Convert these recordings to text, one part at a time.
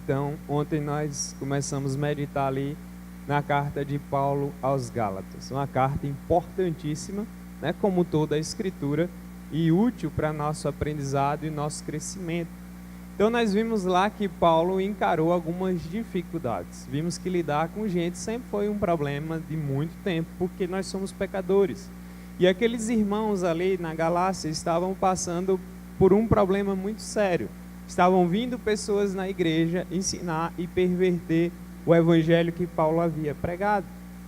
Então, ontem nós começamos a meditar ali na carta de Paulo aos Gálatas. Uma carta importantíssima, né, como toda a Escritura, e útil para nosso aprendizado e nosso crescimento. Então, nós vimos lá que Paulo encarou algumas dificuldades. Vimos que lidar com gente sempre foi um problema de muito tempo, porque nós somos pecadores. E aqueles irmãos ali na Galácia estavam passando por um problema muito sério. Estavam vindo pessoas na igreja ensinar e perverter o evangelho que Paulo havia pregado.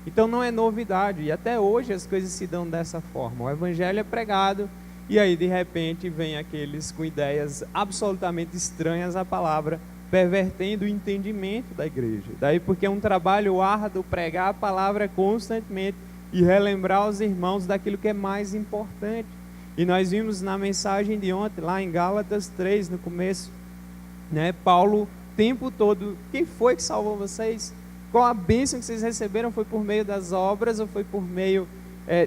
Então não é novidade, e até hoje as coisas se dão dessa forma. O evangelho é pregado, e aí de repente vem aqueles com ideias absolutamente estranhas à palavra, pervertendo o entendimento da igreja. Daí porque é um trabalho árduo pregar a palavra constantemente e relembrar os irmãos daquilo que é mais importante. E nós vimos na mensagem de ontem, lá em Gálatas 3, no começo, né, Paulo, o tempo todo, quem foi que salvou vocês? Qual a bênção que vocês receberam? Foi por meio das obras ou foi por meio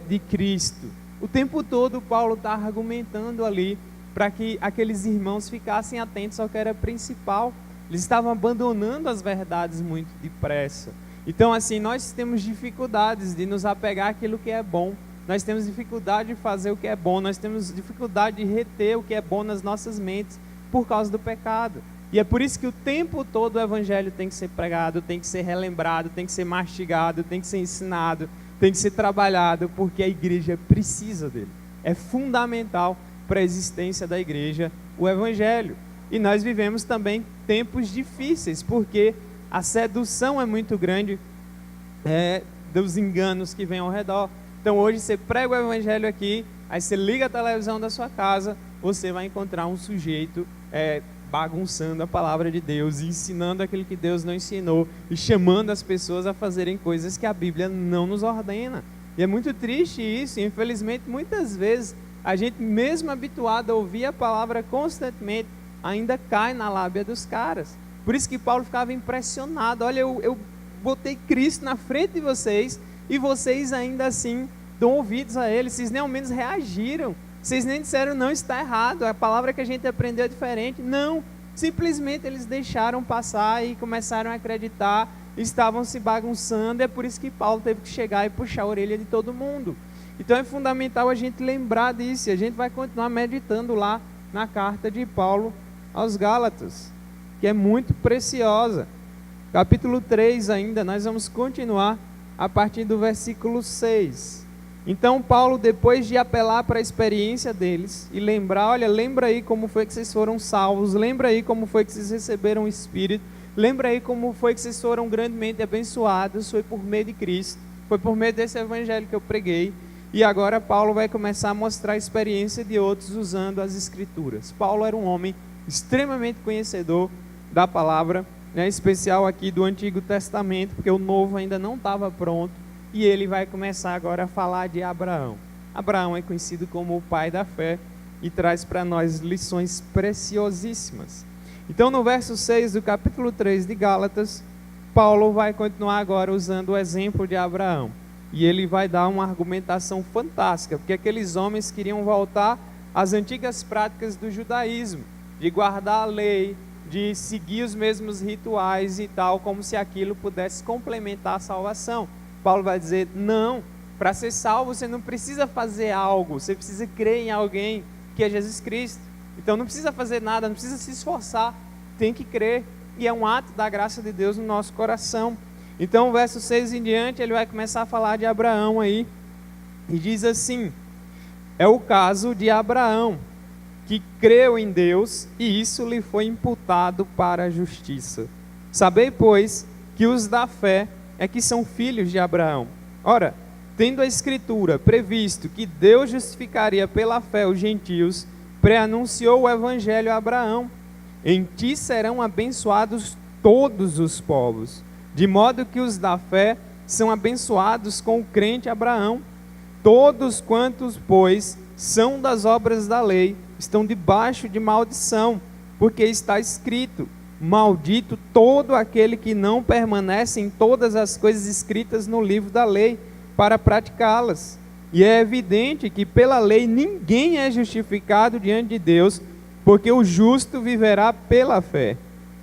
de Cristo? O tempo todo Paulo está argumentando ali para que aqueles irmãos ficassem atentos ao que era principal. Eles estavam abandonando as verdades muito depressa. Então assim, nós temos dificuldades de nos apegar àquilo que é bom. Nós temos dificuldade de fazer o que é bom, nós temos dificuldade de reter o que é bom nas nossas mentes por causa do pecado. E é por isso que o tempo todo o evangelho tem que ser pregado, tem que ser relembrado, tem que ser mastigado, tem que ser ensinado, tem que ser trabalhado, porque a igreja precisa dele. É fundamental para a existência da igreja o evangelho. E nós vivemos também tempos difíceis, porque a sedução é muito grande dos enganos que vêm ao redor. Então hoje você prega o evangelho aqui, aí você liga a televisão da sua casa, você vai encontrar um sujeito bagunçando a palavra de Deus, ensinando aquilo que Deus não ensinou e chamando as pessoas a fazerem coisas que a Bíblia não nos ordena. E é muito triste isso, e infelizmente muitas vezes a gente mesmo habituado a ouvir a palavra constantemente, ainda cai na lábia dos caras. Por isso que Paulo ficava impressionado, olha, eu botei Cristo na frente de vocês, e vocês ainda assim dão ouvidos a ele, vocês nem ao menos reagiram, vocês nem disseram não, está errado, a palavra que a gente aprendeu é diferente. Não, simplesmente eles deixaram passar e começaram a acreditar, estavam se bagunçando. É por isso que Paulo teve que chegar e puxar a orelha de todo mundo. Então é fundamental a gente lembrar disso, e a gente vai continuar meditando lá na carta de Paulo aos Gálatas, que é muito preciosa. Capítulo 3 ainda, nós vamos continuar a partir do versículo 6. Então Paulo, depois de apelar para a experiência deles e lembrar, olha, lembra aí como foi que vocês foram salvos, lembra aí como foi que vocês receberam o Espírito, lembra aí como foi que vocês foram grandemente abençoados, foi por meio de Cristo, foi por meio desse evangelho que eu preguei. E agora Paulo vai começar a mostrar a experiência de outros usando as Escrituras. Paulo era um homem extremamente conhecedor da palavra, em especial aqui do Antigo Testamento, porque o Novo ainda não estava pronto, e ele vai começar agora a falar de Abraão. Abraão é conhecido como o pai da fé e traz para nós lições preciosíssimas. Então no verso 6 do capítulo 3 de Gálatas, Paulo vai continuar agora usando o exemplo de Abraão, e ele vai dar uma argumentação fantástica, porque aqueles homens queriam voltar às antigas práticas do judaísmo, de guardar a lei, de seguir os mesmos rituais e tal, como se aquilo pudesse complementar a salvação. Paulo vai dizer, não, para ser salvo você não precisa fazer algo, você precisa crer em alguém que é Jesus Cristo. Então não precisa fazer nada, não precisa se esforçar, tem que crer, e é um ato da graça de Deus no nosso coração. Então o verso 6 em diante, ele vai começar a falar de Abraão aí, e diz assim, é o caso de Abraão, que creu em Deus, e isso lhe foi imputado para a justiça. Sabei, pois, que os da fé é que são filhos de Abraão. Ora, tendo a Escritura previsto que Deus justificaria pela fé os gentios, preanunciou o evangelho a Abraão. Em ti serão abençoados todos os povos, de modo que os da fé são abençoados com o crente Abraão. Todos quantos, pois, são das obras da lei, estão debaixo de maldição, porque está escrito, maldito todo aquele que não permanece em todas as coisas escritas no livro da lei, para praticá-las. E é evidente que pela lei ninguém é justificado diante de Deus, porque o justo viverá pela fé.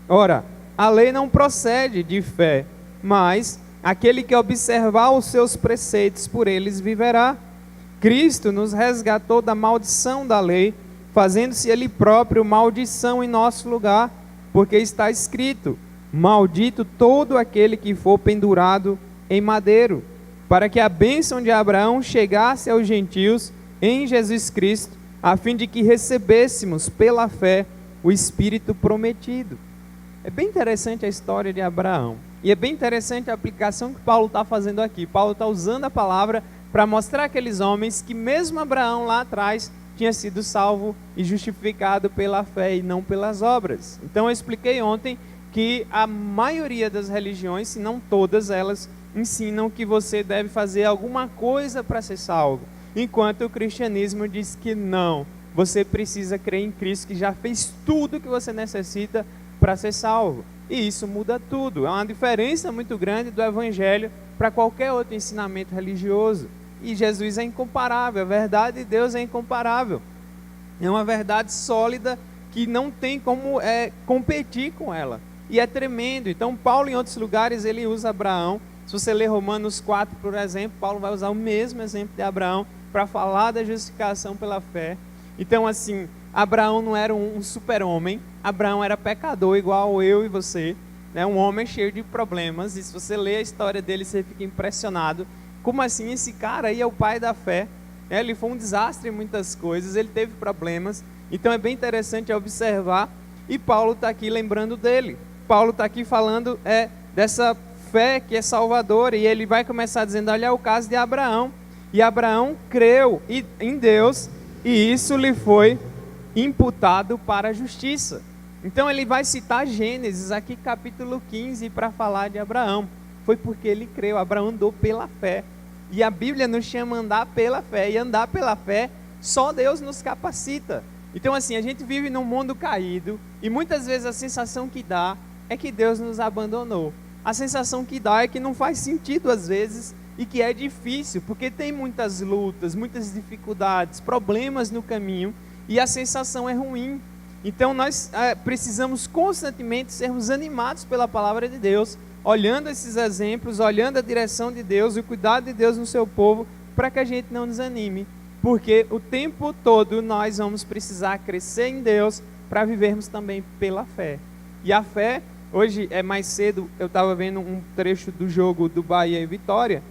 Ora, a lei não procede de fé, mas aquele que observar os seus preceitos, por eles viverá. Cristo nos resgatou da maldição da lei, fazendo-se ele próprio maldição em nosso lugar, porque está escrito: maldito todo aquele que for pendurado em madeiro, para que a bênção de Abraão chegasse aos gentios em Jesus Cristo, a fim de que recebêssemos pela fé o Espírito prometido. É bem interessante a história de Abraão, e é bem interessante a aplicação que Paulo está fazendo aqui. Paulo está usando a palavra para mostrar aqueles homens que mesmo Abraão lá atrás tinha sido salvo e justificado pela fé e não pelas obras. Então eu expliquei ontem que a maioria das religiões, se não todas elas, ensinam que você deve fazer alguma coisa para ser salvo, enquanto o cristianismo diz que não, você precisa crer em Cristo que já fez tudo que você necessita para ser salvo. E isso muda tudo. É uma diferença muito grande do evangelho para qualquer outro ensinamento religioso. E Jesus é incomparável, a verdade de Deus é incomparável. É uma verdade sólida que não tem como competir com ela. E é tremendo. Então Paulo, em outros lugares, ele usa Abraão. Se você ler Romanos 4, por exemplo, Paulo vai usar o mesmo exemplo de Abraão para falar da justificação pela fé. Então, assim, Abraão não era um super-homem, Abraão era pecador igual eu e você, né? Um homem cheio de problemas, e se você ler a história dele, você fica impressionado. Como assim esse cara aí é o pai da fé? Ele foi um desastre em muitas coisas, ele teve problemas, então é bem interessante observar, e Paulo está aqui lembrando dele. Paulo está aqui falando dessa fé que é salvadora, e ele vai começar dizendo, olha o caso de Abraão, e Abraão creu em Deus, e isso lhe foi imputado para a justiça. Então ele vai citar Gênesis aqui capítulo 15 para falar de Abraão. Foi porque ele creu, Abraão andou pela fé. E a Bíblia nos chama a andar pela fé, e andar pela fé só Deus nos capacita. Então assim, a gente vive num mundo caído, e muitas vezes a sensação que dá é que Deus nos abandonou. A sensação que dá é que não faz sentido às vezes, e que é difícil, porque tem muitas lutas, muitas dificuldades, problemas no caminho, e a sensação é ruim. Então nós precisamos constantemente sermos animados pela palavra de Deus, olhando esses exemplos, olhando a direção de Deus, o cuidado de Deus no seu povo, para que a gente não desanime, porque o tempo todo nós vamos precisar crescer em Deus, para vivermos também pela fé. E a fé, hoje mais cedo, eu estava vendo um trecho do jogo do Bahia e Vitória,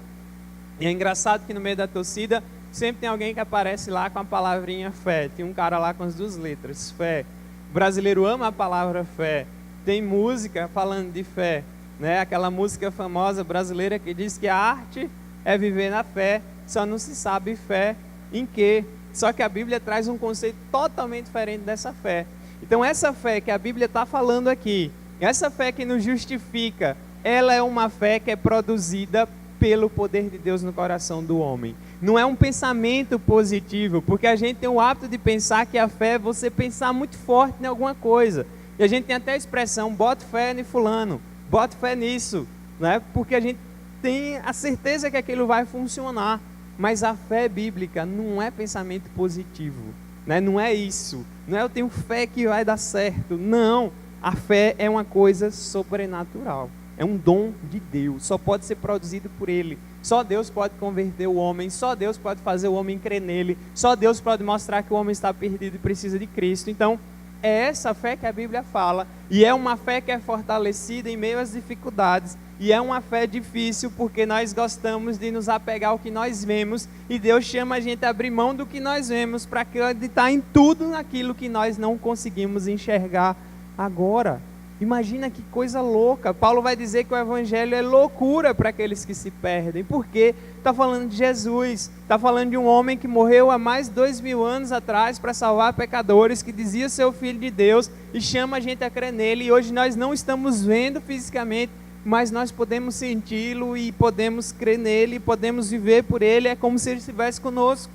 e é engraçado que no meio da torcida, sempre tem alguém que aparece lá com a palavrinha fé. Tem um cara lá com as 2 letras, fé. O brasileiro ama a palavra fé. Tem música falando de fé, né? Aquela música famosa brasileira que diz que a arte é viver na fé, só não se sabe fé em quê. Só que a Bíblia traz um conceito totalmente diferente dessa fé. Então essa fé que a Bíblia está falando aqui, essa fé que nos justifica, ela é uma fé que é produzida pelo poder de Deus no coração do homem. Não é um pensamento positivo, porque a gente tem o hábito de pensar que a fé é você pensar muito forte em alguma coisa. E a gente tem até a expressão, bota fé em fulano, bota fé nisso, né? Porque a gente tem a certeza que aquilo vai funcionar. Mas a fé bíblica não é pensamento positivo, né? Não é isso. Não é eu tenho fé que vai dar certo. Não, a fé é uma coisa sobrenatural. É um dom de Deus, só pode ser produzido por Ele. Só Deus pode converter o homem, só Deus pode fazer o homem crer nele, só Deus pode mostrar que o homem está perdido e precisa de Cristo. Então, é essa fé que a Bíblia fala, e é uma fé que é fortalecida em meio às dificuldades, e é uma fé difícil porque nós gostamos de nos apegar ao que nós vemos, e Deus chama a gente a abrir mão do que nós vemos para acreditar em tudo naquilo que nós não conseguimos enxergar agora. Imagina que coisa louca. Paulo vai dizer que o evangelho é loucura para aqueles que se perdem. Por quê? Está falando de Jesus. Está falando de um homem que morreu há mais de 2000 anos atrás para salvar pecadores, que dizia ser o Filho de Deus e chama a gente a crer nele. E hoje nós não estamos vendo fisicamente, mas nós podemos senti-lo e podemos crer nele, podemos viver por ele. É como se ele estivesse conosco.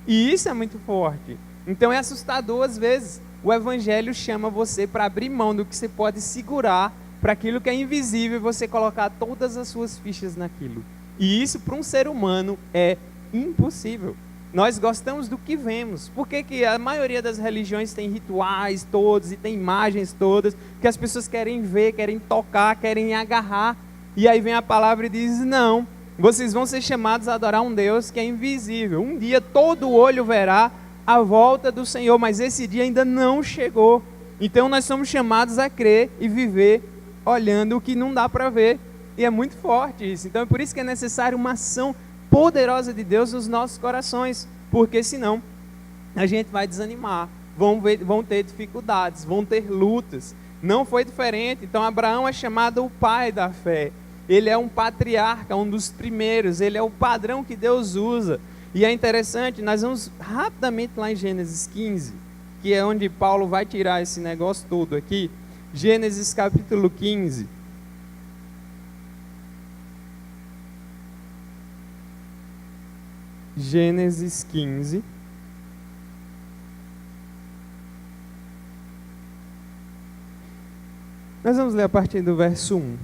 E isso é muito forte. Então é assustador às vezes. O evangelho chama você para abrir mão do que você pode segurar para aquilo que é invisível e você colocar todas as suas fichas naquilo. E isso para um ser humano é impossível. Nós gostamos do que vemos. Por que que a maioria das religiões tem rituais todos e tem imagens todas que as pessoas querem ver, querem tocar, querem agarrar? E aí vem a palavra e diz, não, vocês vão ser chamados a adorar um Deus que é invisível. Um dia todo olho verá a volta do Senhor, mas esse dia ainda não chegou. Então nós somos chamados a crer e viver olhando o que não dá para ver. E é muito forte isso. Então é por isso que é necessário uma ação poderosa de Deus nos nossos corações, porque senão a gente vai desanimar, vão ter dificuldades, vão ter lutas. Não foi diferente. Então Abraão é chamado o pai da fé. Ele é um patriarca, um dos primeiros, ele é o padrão que Deus usa. E é interessante, nós vamos rapidamente lá em Gênesis 15, que é onde Paulo vai tirar esse negócio todo aqui. Gênesis capítulo 15. Gênesis 15. Nós vamos ler a partir do verso 1.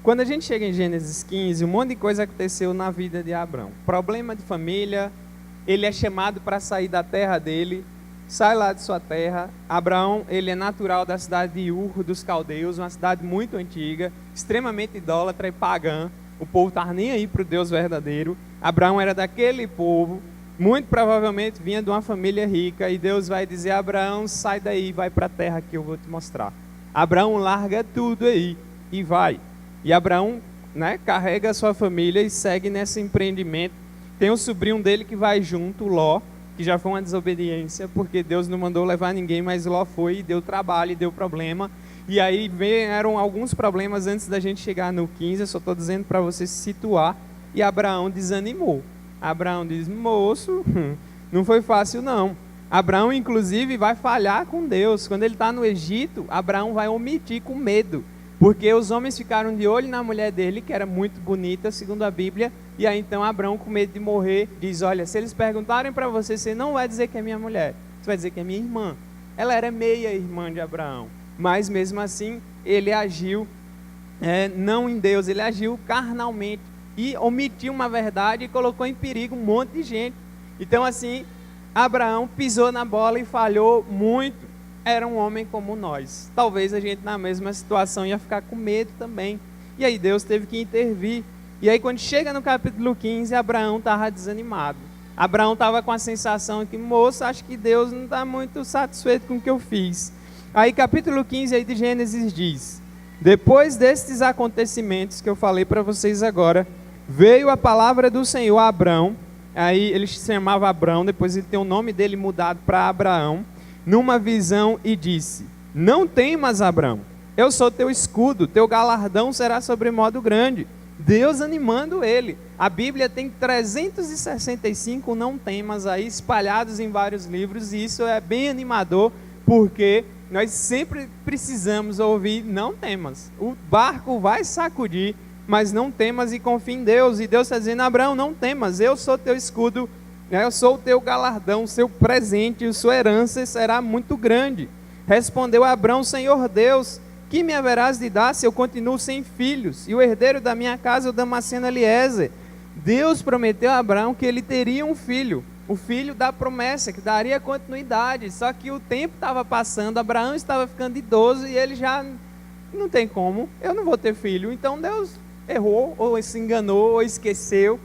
Quando a gente chega em Gênesis 15, um monte de coisa aconteceu na vida de Abraão. Problema de família, ele é chamado para sair da terra dele, sai lá de sua terra. Abraão, ele é natural da cidade de Ur dos Caldeus, uma cidade muito antiga, extremamente idólatra e pagã. O povo estava nem aí para o Deus verdadeiro. Abraão era daquele povo, muito provavelmente vinha de uma família rica, e Deus vai dizer, Abraão, sai daí, vai para a terra que eu vou te mostrar. Abraão larga tudo aí e vai. E Abraão, né, carrega a sua família e segue nesse empreendimento. Tem um sobrinho dele que vai junto, Ló, que já foi uma desobediência, porque Deus não mandou levar ninguém, mas Ló foi e deu trabalho e deu problema. E aí vieram alguns problemas antes da gente chegar no 15, eu só estou dizendo para você se situar. E Abraão desanimou. Abraão diz, moço, não foi fácil não. Abraão, inclusive, vai falhar com Deus. Quando ele está no Egito, Abraão vai omitir com medo. Porque os homens ficaram de olho na mulher dele, que era muito bonita, segundo a Bíblia. E aí então Abraão, com medo de morrer, diz, olha, se eles perguntarem para você, você não vai dizer que é minha mulher. Você vai dizer que é minha irmã. Ela era meia irmã de Abraão. Mas mesmo assim, ele agiu não em Deus, ele agiu carnalmente. E omitiu uma verdade e colocou em perigo um monte de gente. Então assim, Abraão pisou na bola e falhou muito. Era um homem como nós. Talvez a gente na mesma situação ia ficar com medo também. E aí Deus teve que intervir. E aí quando chega no capítulo 15, Abraão estava desanimado. Abraão estava com a sensação que, moço, acho que Deus não está muito satisfeito com o que eu fiz. Aí capítulo 15 aí de Gênesis diz, depois destes acontecimentos que eu falei para vocês agora, veio a palavra do Senhor a Abraão. Aí ele se chamava Abraão, depois ele tem o nome dele mudado para Abraão, numa visão e disse, não temas, Abraão, eu sou teu escudo, teu galardão será sobremodo grande. Deus animando ele. A Bíblia tem 365 não temas aí, espalhados em vários livros, e isso é bem animador, porque nós sempre precisamos ouvir não temas. O barco vai sacudir, mas não temas e confia em Deus. E Deus está dizendo, Abraão, não temas, eu sou teu escudo, eu sou o teu galardão, o seu presente, a sua herança será muito grande. Respondeu Abraão, Senhor Deus, que me haverás de dar se eu continuo sem filhos? E o herdeiro da minha casa é o Damasceno Eliezer. Deus prometeu a Abraão que ele teria um filho, o filho da promessa, que daria continuidade. Só que o tempo estava passando, Abraão estava ficando idoso e ele já não tem como, eu não vou ter filho. Então Deus errou, ou se enganou, ou esqueceu.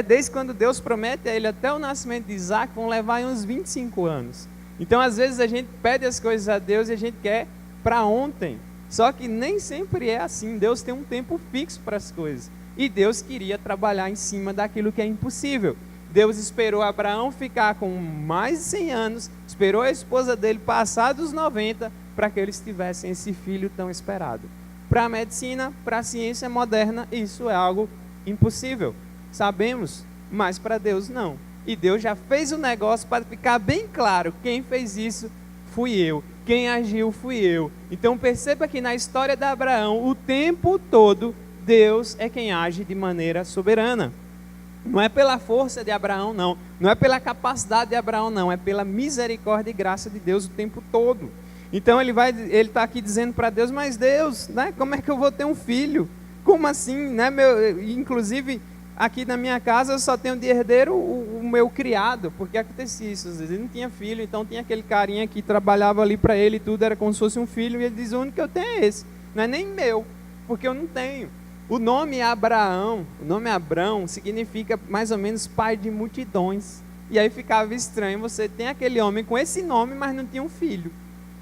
Desde quando Deus promete a ele até o nascimento de Isaac, vão levar uns 25 anos. Então às vezes a gente pede as coisas a Deus e a gente quer para ontem. Só que nem sempre é assim. Deus tem um tempo fixo para as coisas. E Deus queria trabalhar em cima daquilo que é impossível. Deus esperou Abraão ficar com mais de 100 anos, esperou a esposa dele passar dos 90 para que eles tivessem esse filho tão esperado. Para a medicina, para a ciência moderna, isso é algo impossível. Sabemos, mas para Deus não. E Deus já fez o negócio para ficar bem claro, quem fez isso fui eu, quem agiu fui eu. Então perceba que na história de Abraão, o tempo todo, Deus é quem age de maneira soberana. Não é pela força de Abraão, não. Não é pela capacidade de Abraão, não. É pela misericórdia e graça de Deus o tempo todo. Então ele está aqui dizendo para Deus, mas Deus, como é que eu vou ter um filho? Como assim? Inclusive, aqui na minha casa eu só tenho de herdeiro o meu criado, porque acontecia isso, às vezes ele não tinha filho, então tinha aquele carinha que trabalhava ali para ele e tudo, era como se fosse um filho, e ele diz, o único que eu tenho é esse, não é nem meu, porque eu não tenho. O nome Abraão, o nome Abrão, significa mais ou menos pai de multidões, e aí ficava estranho, você tem aquele homem com esse nome, mas não tinha um filho,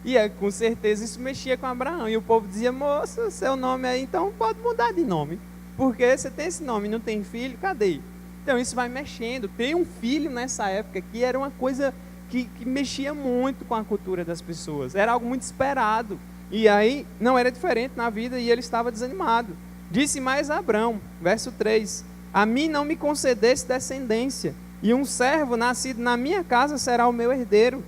e com certeza isso mexia com Abraão, e o povo dizia, moço, seu nome aí, então pode mudar de nome, porque você tem esse nome e não tem filho, cadê? Então isso vai mexendo. Ter um filho nessa época que era uma coisa que mexia muito com a cultura das pessoas. Era algo muito esperado. E aí não era diferente na vida e ele estava desanimado. Disse mais a Abrão, verso 3, a mim não me concedesse descendência, e um servo nascido na minha casa será o meu herdeiro.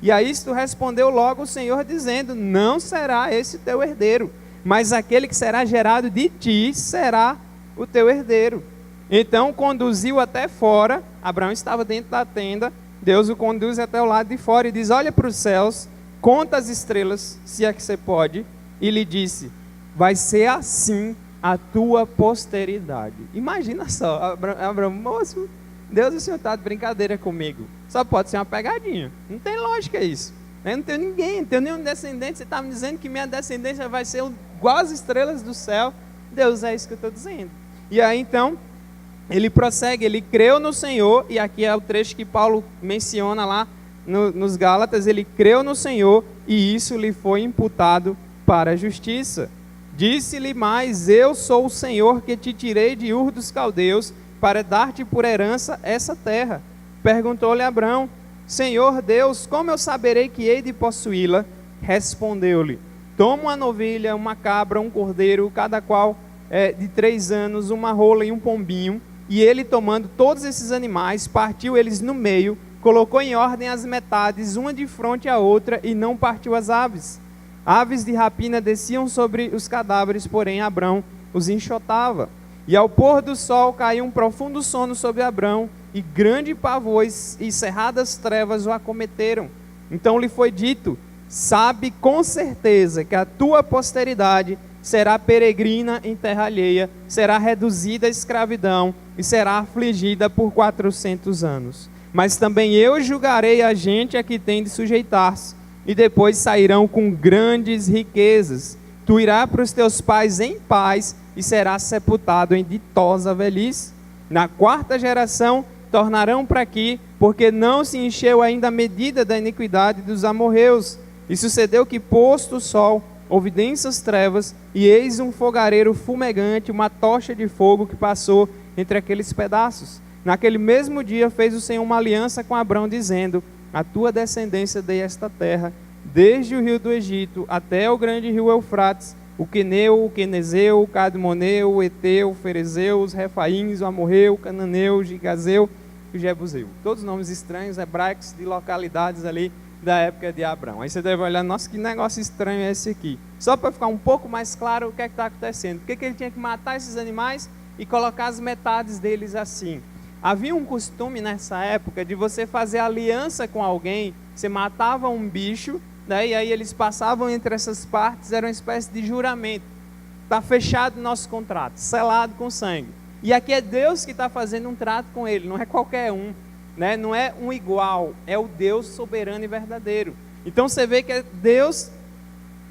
E a isto respondeu logo o Senhor dizendo, não será esse teu herdeiro, mas aquele que será gerado de ti será o teu herdeiro. Então conduziu até fora, Abraão estava dentro da tenda, Deus o conduz até o lado de fora e diz, olha para os céus, conta as estrelas, se é que você pode, e lhe disse, vai ser assim a tua posteridade. Imagina só, Abraão, moço, Deus, o Senhor está de brincadeira comigo, só pode ser uma pegadinha, não tem lógica isso. Eu não tenho ninguém, não tenho nenhum descendente. Você está me dizendo que minha descendência vai ser igual às estrelas do céu. Deus, é isso que eu estou dizendo. E aí então, ele prossegue, ele creu no Senhor, e aqui é o trecho que Paulo menciona lá nos Gálatas, ele creu no Senhor, e isso lhe foi imputado para a justiça. Disse-lhe mais, eu sou o Senhor que te tirei de Ur dos Caldeus, para dar-te por herança essa terra. Perguntou-lhe Abrão, Senhor Deus, como eu saberei que hei de possuí-la? Respondeu-lhe, toma uma novilha, uma cabra, um cordeiro, cada qual de 3 anos, uma rola e um pombinho. E ele, tomando todos esses animais, partiu eles no meio, colocou em ordem as metades, uma de frente à outra, e não partiu as aves. Aves de rapina desciam sobre os cadáveres, porém Abrão os enxotava. E ao pôr do sol caiu um profundo sono sobre Abrão, e grande pavor e cerradas trevas o acometeram. Então lhe foi dito, sabe com certeza que a tua posteridade será peregrina em terra alheia, será reduzida à escravidão e será afligida por 400 anos. Mas também eu julgarei a gente a que tem de sujeitar-se, e depois sairão com grandes riquezas. Tu irás para os teus pais em paz e serás sepultado em ditosa velhice. Na 4ª geração tornarão para aqui, porque não se encheu ainda a medida da iniquidade dos amorreus. E sucedeu que, posto o sol, houve densas trevas, e eis um fogareiro fumegante, uma tocha de fogo que passou entre aqueles pedaços. Naquele mesmo dia fez o Senhor uma aliança com Abrão, dizendo, a tua descendência dei esta terra, desde o rio do Egito até o grande rio Eufrates, o Queneu, o Quenezeu, o Cadmoneu, o Eteu, o Ferezeu, os Refaíns, o Amorreu, o Cananeu, o Gigazeu e o Jebuseu. Todos nomes estranhos, hebraicos, de localidades ali da época de Abrão. Aí você deve olhar, nossa, que negócio estranho é esse aqui. Só para ficar um pouco mais claro o que é que está acontecendo. Por que ele tinha que matar esses animais e colocar as metades deles assim? Havia um costume nessa época de você fazer aliança com alguém, você matava um bicho, né, e aí eles passavam entre essas partes, era uma espécie de juramento. Está fechado o nosso contrato, selado com sangue. E aqui é Deus que está fazendo um trato com ele, não é qualquer um, né? Não é um igual, é o Deus soberano e verdadeiro. Então você vê que é Deus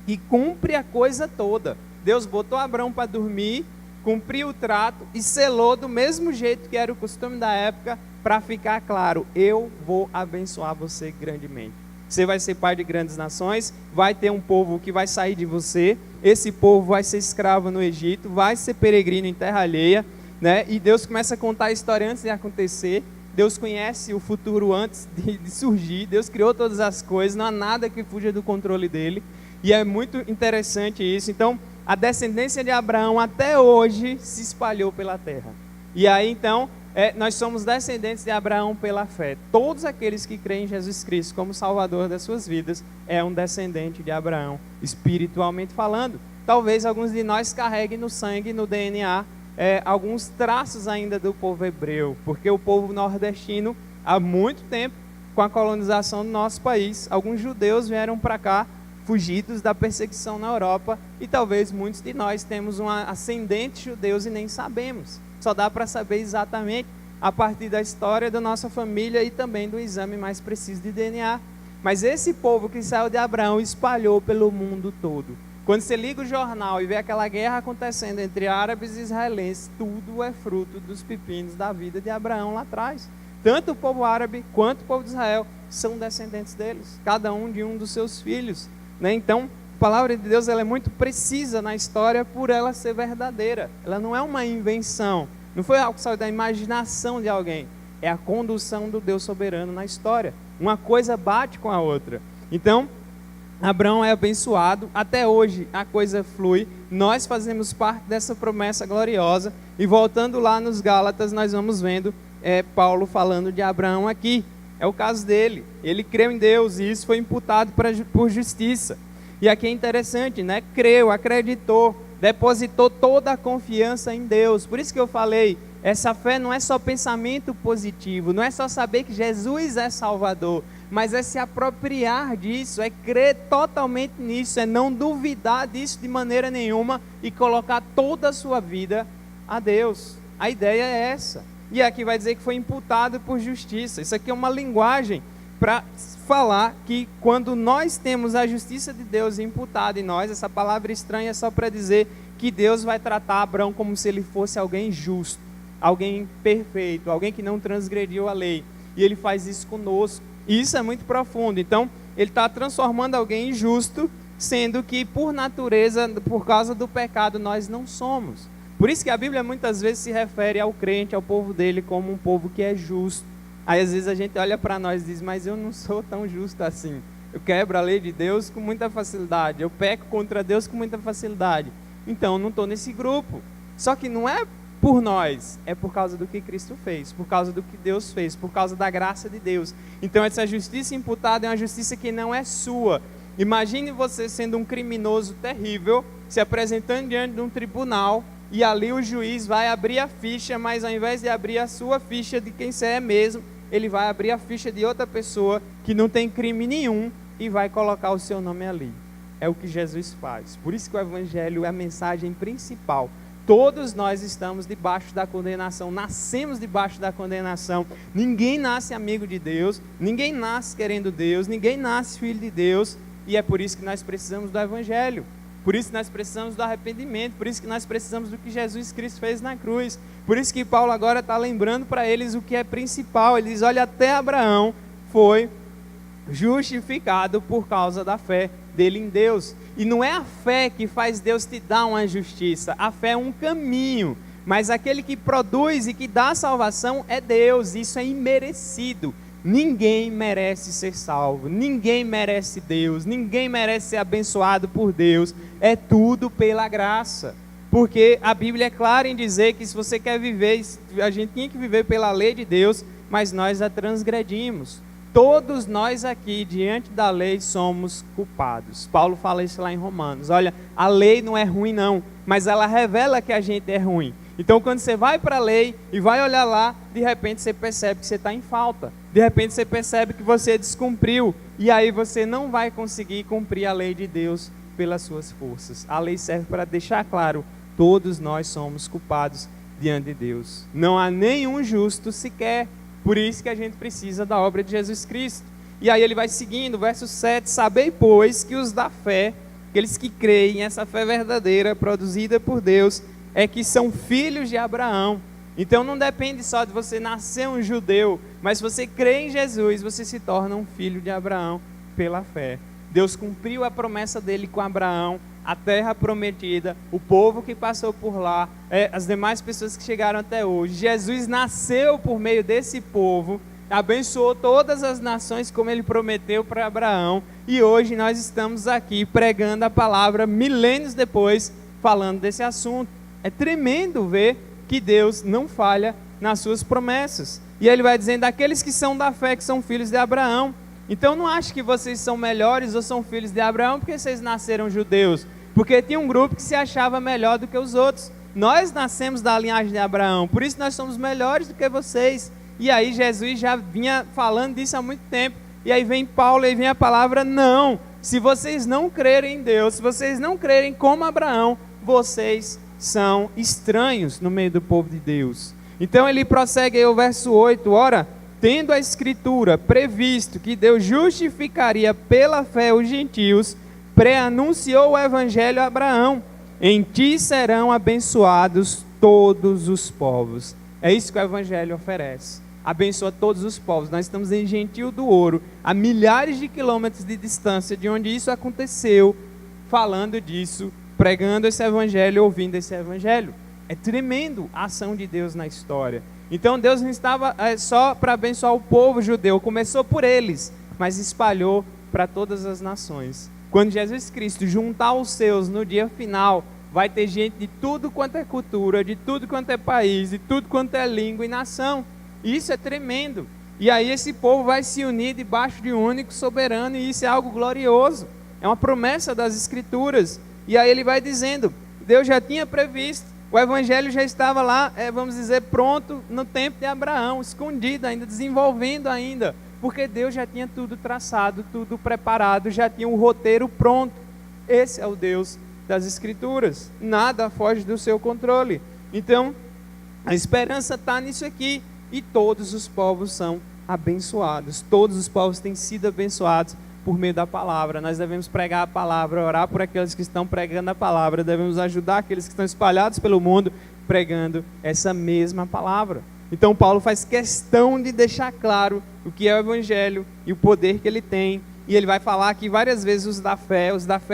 que cumpre a coisa toda. Deus botou Abrão para dormir, cumpriu o trato e selou do mesmo jeito que era o costume da época, para ficar claro, eu vou abençoar você grandemente. Você vai ser pai de grandes nações, vai ter um povo que vai sair de você, esse povo vai ser escravo no Egito, vai ser peregrino em terra alheia, né? E Deus começa a contar a história antes de acontecer. Deus conhece o futuro antes de surgir, Deus criou todas as coisas, não há nada que fuja do controle dele, e é muito interessante isso. Então, a descendência de Abraão até hoje se espalhou pela terra. E aí então, nós somos descendentes de Abraão pela fé. Todos aqueles que creem em Jesus Cristo como Salvador das suas vidas é um descendente de Abraão, espiritualmente falando. Talvez alguns de nós carreguem no sangue, no DNA, alguns traços ainda do povo hebreu, porque o povo nordestino, há muito tempo, com a colonização do nosso país, alguns judeus vieram para cá, fugidos da perseguição na Europa, e talvez muitos de nós temos um ascendente judeus e nem sabemos. Só dá para saber exatamente a partir da história da nossa família e também do exame mais preciso de DNA. Mas esse povo que saiu de Abraão espalhou pelo mundo todo. Quando você liga o jornal e vê aquela guerra acontecendo entre árabes e israelenses, tudo é fruto dos pepinos da vida de Abraão lá atrás. Tanto o povo árabe quanto o povo de Israel são descendentes deles, cada um de um dos seus filhos, né? Então, a palavra de Deus ela é muito precisa na história por ela ser verdadeira. Ela não é uma invenção, não foi algo que saiu da imaginação de alguém, é a condução do Deus soberano na história. Uma coisa bate com a outra. Então, Abraão é abençoado, até hoje a coisa flui, nós fazemos parte dessa promessa gloriosa, e voltando lá nos Gálatas, nós vamos vendo Paulo falando de Abraão aqui, é o caso dele, ele creu em Deus, e isso foi imputado por justiça, e aqui é interessante, né? Creu, acreditou, depositou toda a confiança em Deus, por isso que eu falei, essa fé não é só pensamento positivo, não é só saber que Jesus é Salvador, mas é se apropriar disso, é crer totalmente nisso, é não duvidar disso de maneira nenhuma e colocar toda a sua vida a Deus. A ideia é essa. E aqui vai dizer que foi imputado por justiça. Isso aqui é uma linguagem para falar que quando nós temos a justiça de Deus imputada em nós, essa palavra estranha é só para dizer que Deus vai tratar Abraão como se ele fosse alguém justo, alguém perfeito, alguém que não transgrediu a lei. E ele faz isso conosco. E isso é muito profundo. Então, ele está transformando alguém em justo, sendo que por natureza, por causa do pecado, nós não somos. Por isso que a Bíblia muitas vezes se refere ao crente, ao povo dele, como um povo que é justo. Aí às vezes a gente olha para nós e diz, mas eu não sou tão justo assim. Eu quebro a lei de Deus com muita facilidade. Eu peco contra Deus com muita facilidade. Então, eu não estou nesse grupo. Só que não é por nós, é por causa do que Cristo fez, por causa do que Deus fez, por causa da graça de Deus. Então essa justiça imputada é uma justiça que não é sua. Imagine você sendo um criminoso terrível, se apresentando diante de um tribunal, e ali o juiz vai abrir a ficha, mas ao invés de abrir a sua ficha de quem você é mesmo, ele vai abrir a ficha de outra pessoa que não tem crime nenhum e vai colocar o seu nome ali. É o que Jesus faz. Por isso que o Evangelho é a mensagem principal. Todos nós estamos debaixo da condenação, nascemos debaixo da condenação. Ninguém nasce amigo de Deus, ninguém nasce querendo Deus, ninguém nasce filho de Deus. E é por isso que nós precisamos do Evangelho, por isso que nós precisamos do arrependimento, por isso que nós precisamos do que Jesus Cristo fez na cruz. Por isso que Paulo agora está lembrando para eles o que é principal. Ele diz, olha, até Abraão foi justificado por causa da fé dele em Deus. E não é a fé que faz Deus te dar uma justiça, a fé é um caminho, mas aquele que produz e que dá salvação é Deus, isso é imerecido. Ninguém merece ser salvo, ninguém merece Deus, ninguém merece ser abençoado por Deus, é tudo pela graça. Porque a Bíblia é clara em dizer que se você quer viver, a gente tinha que viver pela lei de Deus, mas nós a transgredimos. Todos nós aqui, diante da lei, somos culpados. Paulo fala isso lá em Romanos. Olha, a lei não é ruim não, mas ela revela que a gente é ruim. Então, quando você vai para a lei e vai olhar lá, de repente você percebe que você está em falta. De repente você percebe que você descumpriu. E aí você não vai conseguir cumprir a lei de Deus pelas suas forças. A lei serve para deixar claro, todos nós somos culpados diante de Deus. Não há nenhum justo sequer. Por isso que a gente precisa da obra de Jesus Cristo. E aí ele vai seguindo, verso 7, sabei, pois, que os da fé, aqueles que creem, essa fé verdadeira, produzida por Deus, é que são filhos de Abraão. Então não depende só de você nascer um judeu, mas se você crê em Jesus, você se torna um filho de Abraão pela fé. Deus cumpriu a promessa dele com Abraão, a terra prometida, o povo que passou por lá, as demais pessoas que chegaram até hoje. Jesus nasceu por meio desse povo, abençoou todas as nações como ele prometeu para Abraão, e hoje nós estamos aqui pregando a palavra milênios depois, falando desse assunto. É tremendo ver que Deus não falha nas suas promessas. E ele vai dizendo, aqueles que são da fé, que são filhos de Abraão. Então não acho que vocês são melhores ou são filhos de Abraão porque vocês nasceram judeus, porque tinha um grupo que se achava melhor do que os outros. Nós nascemos da linhagem de Abraão, por isso nós somos melhores do que vocês. E aí Jesus já vinha falando disso há muito tempo. E aí vem Paulo e vem a palavra não. Se vocês não crerem em Deus, se vocês não crerem como Abraão, vocês são estranhos no meio do povo de Deus. Então ele prossegue aí o verso 8, ora, tendo a Escritura previsto que Deus justificaria pela fé os gentios, pré-anunciou o Evangelho a Abraão, em ti serão abençoados todos os povos. É isso que o Evangelho oferece. Abençoa todos os povos. Nós estamos em Gentil do Ouro, a milhares de quilômetros de distância de onde isso aconteceu, falando disso, pregando esse Evangelho, ouvindo esse Evangelho. É tremendo a ação de Deus na história. Então Deus não estava só para abençoar o povo judeu, começou por eles, mas espalhou para todas as nações. Quando Jesus Cristo juntar os seus no dia final, vai ter gente de tudo quanto é cultura, de tudo quanto é país, de tudo quanto é língua e nação. Isso é tremendo. E aí esse povo vai se unir debaixo de um único soberano, e isso é algo glorioso. É uma promessa das Escrituras. E aí ele vai dizendo, Deus já tinha previsto, o Evangelho já estava lá, vamos dizer, pronto no tempo de Abraão, escondido ainda, desenvolvendo ainda, porque Deus já tinha tudo traçado, tudo preparado, já tinha um roteiro pronto. Esse é o Deus das Escrituras, nada foge do seu controle. Então, a esperança está nisso aqui, e todos os povos são abençoados, todos os povos têm sido abençoados por meio da palavra. Nós devemos pregar a palavra, orar por aqueles que estão pregando a palavra, devemos ajudar aqueles que estão espalhados pelo mundo pregando essa mesma palavra. Então Paulo faz questão de deixar claro o que é o Evangelho e o poder que ele tem, e ele vai falar aqui várias vezes os da fé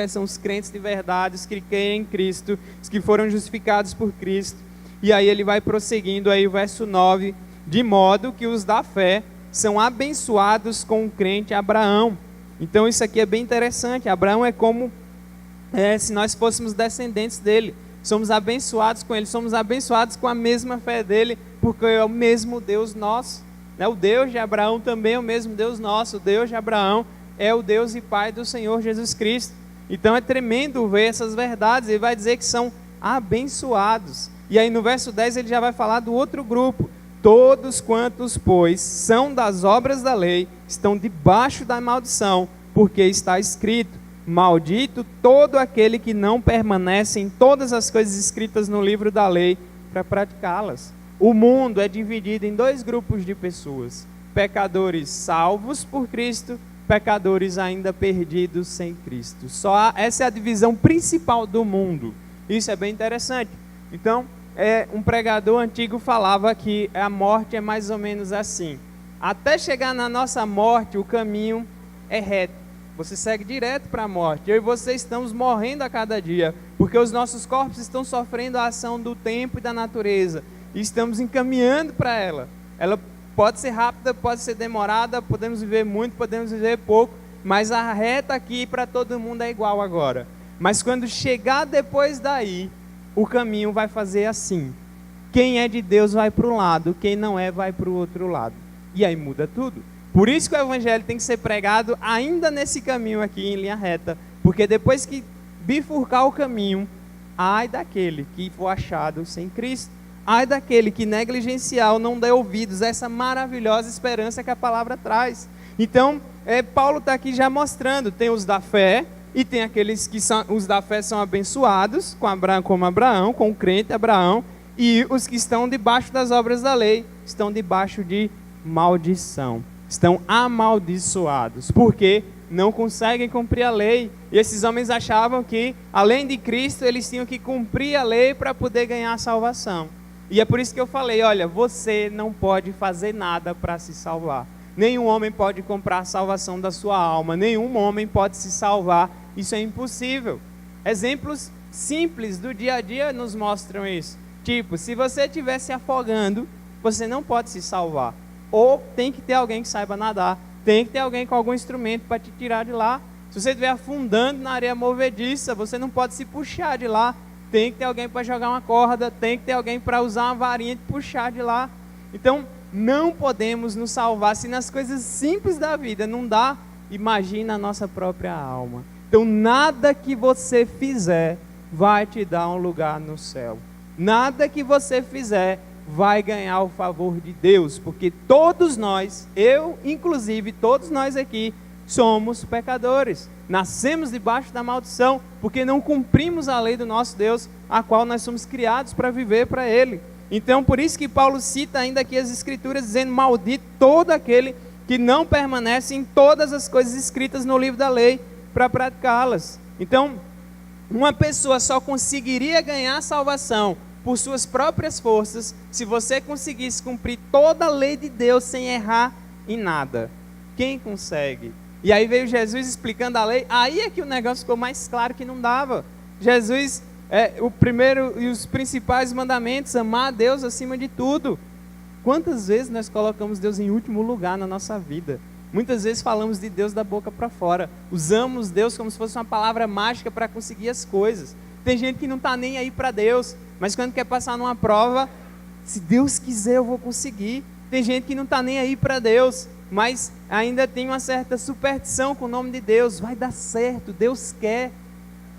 são os crentes de verdade, os que creem em Cristo, os que foram justificados por Cristo. E aí ele vai prosseguindo aí o verso 9, de modo que os da fé são abençoados com o crente Abraão. Então isso aqui é bem interessante. Abraão é como se nós fôssemos descendentes dele, somos abençoados com ele, somos abençoados com a mesma fé dele, porque é o mesmo Deus nosso, né? O Deus de Abraão também é o mesmo Deus nosso. O Deus de Abraão é o Deus e Pai do Senhor Jesus Cristo. Então é tremendo ver essas verdades. Ele vai dizer que são abençoados, e aí no verso 10 ele já vai falar do outro grupo. Todos quantos, pois, são das obras da lei, estão debaixo da maldição, porque está escrito, maldito todo aquele que não permanece em todas as coisas escritas no livro da lei para praticá-las. O mundo é dividido em dois grupos de pessoas, pecadores salvos por Cristo, pecadores ainda perdidos sem Cristo. Essa é a divisão principal do mundo. Isso é bem interessante. Então, um pregador antigo falava que a morte é mais ou menos assim. Até chegar na nossa morte, o caminho é reto. Você segue direto para a morte. Eu e você estamos morrendo a cada dia, porque os nossos corpos estão sofrendo a ação do tempo e da natureza. E estamos encaminhando para ela. Ela pode ser rápida, pode ser demorada, podemos viver muito, podemos viver pouco, mas a reta aqui para todo mundo é igual agora. Mas quando chegar depois daí, o caminho vai fazer assim. Quem é de Deus vai para um lado, quem não é vai para o outro lado. E aí muda tudo. Por isso que o Evangelho tem que ser pregado ainda nesse caminho aqui em linha reta. Porque depois que bifurcar o caminho, ai daquele que for achado sem Cristo. Ai daquele que negligenciar ou não der ouvidos a essa maravilhosa esperança que a palavra traz. Então, Paulo está aqui já mostrando, tem os da fé, e tem aqueles que são, os da fé são abençoados, como Abraão, com o crente Abraão, e os que estão debaixo das obras da lei, estão debaixo de maldição, estão amaldiçoados, porque não conseguem cumprir a lei. E esses homens achavam que, além de Cristo, eles tinham que cumprir a lei para poder ganhar a salvação. E é por isso que eu falei, olha, você não pode fazer nada para se salvar. Nenhum homem pode comprar a salvação da sua alma, nenhum homem pode se salvar. Isso é impossível. Exemplos simples do dia a dia nos mostram isso. Tipo, se você estiver se afogando, você não pode se salvar. Ou tem que ter alguém que saiba nadar, tem que ter alguém com algum instrumento para te tirar de lá. Se você estiver afundando na areia movediça, você não pode se puxar de lá. Tem que ter alguém para jogar uma corda, tem que ter alguém para usar uma varinha e te puxar de lá. Então, não podemos nos salvar se nas coisas simples da vida não dá. Imagina a nossa própria alma. Então, nada que você fizer vai te dar um lugar no céu. Nada que você fizer vai ganhar o favor de Deus, porque todos nós, eu inclusive, todos nós aqui, somos pecadores. nascemos debaixo da maldição, porque não cumprimos a lei do nosso Deus, a qual nós somos criados para viver para Ele. Então, por isso que Paulo cita ainda aqui as Escrituras, dizendo: maldito todo aquele que não permanece em todas as coisas escritas no livro da lei para praticá-las. Então, uma pessoa só conseguiria ganhar salvação por suas próprias forças se você conseguisse cumprir toda a lei de Deus sem errar em nada. Quem consegue? E aí veio Jesus explicando a lei, aí é que o negócio ficou mais claro que não dava. Jesus, o primeiro e os principais mandamentos: amar a Deus acima de tudo. Quantas vezes nós colocamos Deus em último lugar na nossa vida? Muitas vezes falamos de Deus da boca para fora, usamos Deus como se fosse uma palavra mágica para conseguir as coisas. Tem gente que não está nem aí para Deus, mas quando quer passar numa prova, se Deus quiser eu vou conseguir. Tem gente que não está nem aí para Deus, mas ainda tem uma certa superstição com o nome de Deus. Vai dar certo, Deus quer.